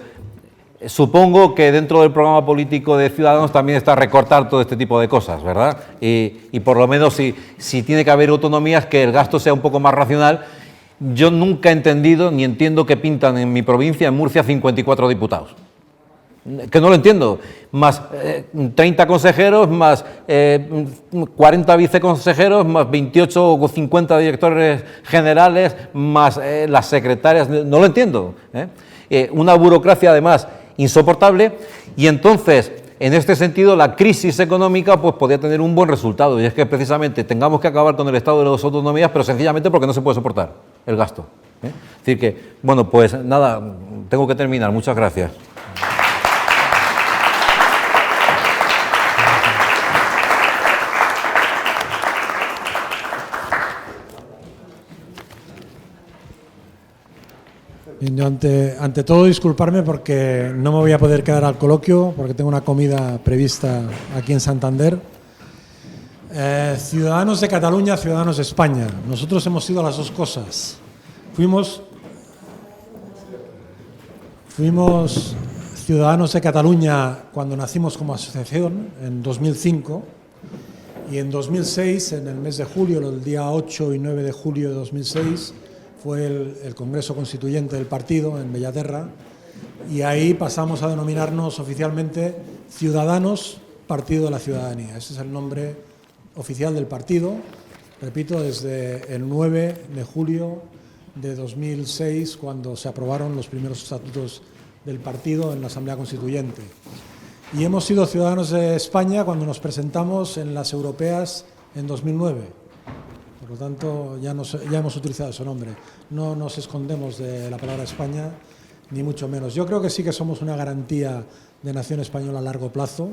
supongo que dentro del programa político de Ciudadanos también está recortar todo este tipo de cosas, ¿verdad? Y por lo menos si tiene que haber autonomías, que el gasto sea un poco más racional. Yo nunca he entendido ni entiendo que pintan en mi provincia, en Murcia, 54 diputados. Que no lo entiendo. Más 30 consejeros, más 40 viceconsejeros, más 28 o 50 directores generales, más las secretarias. No lo entiendo. Una burocracia, además, insoportable. Y entonces, en este sentido, la crisis económica pues podría tener un buen resultado. Y es que precisamente tengamos que acabar con el estado de las autonomías, pero sencillamente porque no se puede soportar el gasto. Es decir que, bueno, pues nada, tengo que terminar. Muchas gracias. Bien, yo ante todo disculparme porque no me voy a poder quedar al coloquio porque tengo una comida prevista aquí en Santander. Ciudadanos de Cataluña, Ciudadanos de España. Nosotros hemos sido las dos cosas. Fuimos Ciudadanos de Cataluña cuando nacimos como asociación en 2005 y en 2006, en el mes de julio, el día 8 y 9 de julio de 2006, fue el Congreso Constituyente del partido en Bellaterra y ahí pasamos a denominarnos oficialmente Ciudadanos Partido de la Ciudadanía. Ese es el nombre oficial del partido, repito, desde el 9 de julio de 2006, cuando se aprobaron los primeros estatutos del partido en la Asamblea Constituyente. Y hemos sido Ciudadanos de España cuando nos presentamos en las europeas en 2009. Por lo tanto, ya hemos utilizado ese nombre. No nos escondemos de la palabra España, ni mucho menos. Yo creo que sí que somos una garantía de nación española a largo plazo.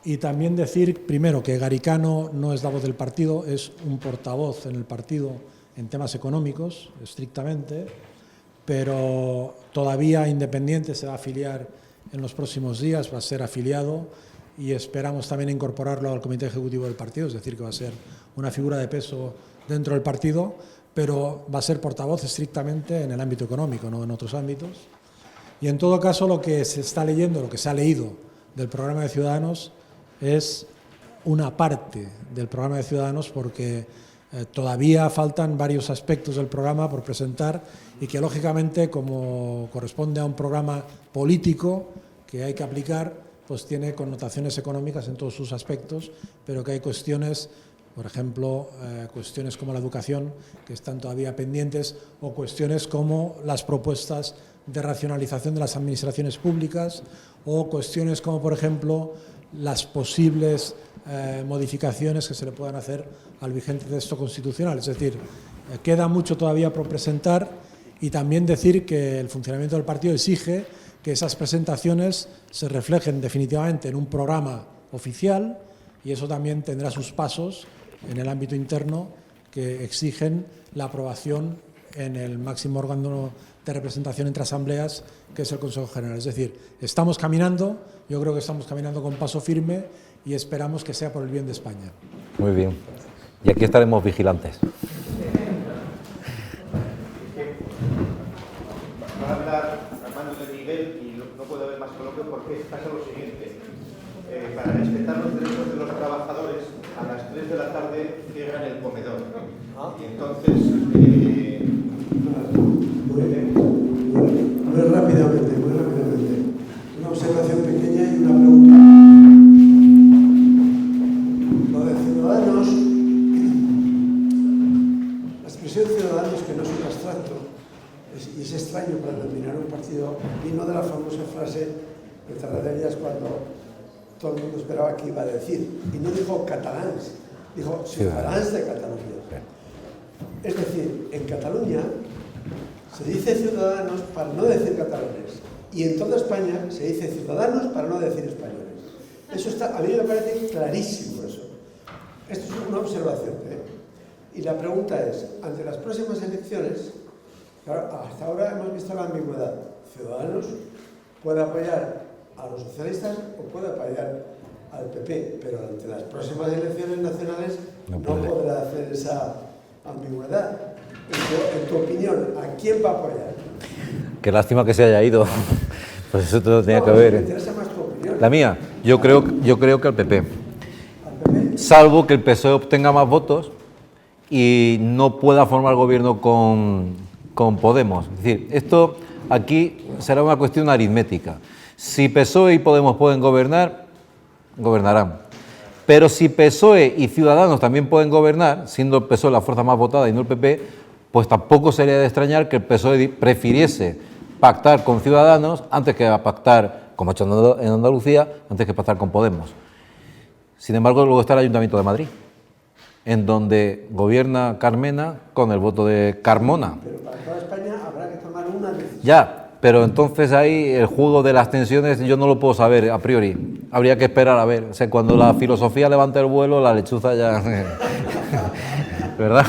Y también decir, primero, que Garicano no es la voz del partido, es un portavoz en el partido en temas económicos, estrictamente, pero todavía Independiente se va a afiliar en los próximos días, va a ser afiliado y esperamos también incorporarlo al Comité Ejecutivo del partido, es decir, que va a ser una figura de peso dentro del partido, pero va a ser portavoz estrictamente en el ámbito económico, no en otros ámbitos. Y en todo caso, lo que se está leyendo, lo que se ha leído del programa de Ciudadanos es una parte del programa de Ciudadanos porque todavía faltan varios aspectos del programa por presentar y que, lógicamente, como corresponde a un programa político que hay que aplicar, pues tiene connotaciones económicas en todos sus aspectos, pero que hay cuestiones, por ejemplo, cuestiones como la educación, que están todavía pendientes, o cuestiones como las propuestas de racionalización de las administraciones públicas, o cuestiones como, por ejemplo, las posibles modificaciones que se le puedan hacer al vigente texto constitucional. Es decir, queda mucho todavía por presentar y también decir que el funcionamiento del partido exige que esas presentaciones se reflejen definitivamente en un programa oficial y eso también tendrá sus pasos en el ámbito interno que exigen la aprobación en el máximo órgano de representación entre asambleas, que es el Consejo General. Es decir, estamos caminando, yo creo que estamos caminando con paso firme y esperamos que sea por el bien de España. Muy bien. Y aquí estaremos vigilantes. Va a hablar Armando de Miguel y no puede haber más coloquio porque pasa lo siguiente. Para respetar los derechos de los trabajadores, a las 3 de la tarde cierran el comedor. Y entonces... Muy rápidamente. Una observación pequeña y una pregunta. Lo de Ciudadanos, la expresión Ciudadanos, que no es un abstracto, y es extraño para denominar un partido, vino de la famosa frase de Tarradellas cuando todo el mundo esperaba que iba a decir, y no dijo catalans, dijo ciudadanos de Cataluña. Es decir, en Cataluña se dice ciudadanos para no decir catalanes, y en toda España se dice ciudadanos para no decir españoles. Eso está, a mí me parece clarísimo eso. Esto es una observación, ¿eh? Y la pregunta es, ante las próximas elecciones, Claro, hasta ahora hemos visto la ambigüedad. Ciudadanos puede apoyar a los socialistas o puede apoyar al PP, pero ante las próximas elecciones nacionales no podrá hacer esa ambigüedad. En tu opinión, ¿a quién va a apoyar? Qué lástima que se haya ido. Pues eso todo tenía que Me ver. interesa más tu opinión. La mía, yo creo que al PP. ¿Al PP? Salvo que el PSOE obtenga más votos y no pueda formar gobierno con Podemos. Es decir, esto aquí será una cuestión aritmética. Si PSOE y Podemos pueden gobernar, gobernarán. Pero si PSOE y Ciudadanos también pueden gobernar, siendo el PSOE la fuerza más votada y no el PP, pues tampoco sería de extrañar que el PSOE prefiriese pactar con Ciudadanos antes que pactar, como ha hecho en Andalucía, antes que pactar con Podemos. Sin embargo, luego está el Ayuntamiento de Madrid, en donde gobierna Carmena con el voto de Carmona. Pero para toda España habrá que tomar una decisión. Ya, pero entonces ahí el juego de las tensiones yo no lo puedo saber a priori. Habría que esperar a ver. O sea, cuando la filosofía levante el vuelo, la lechuza ya... ¿Verdad?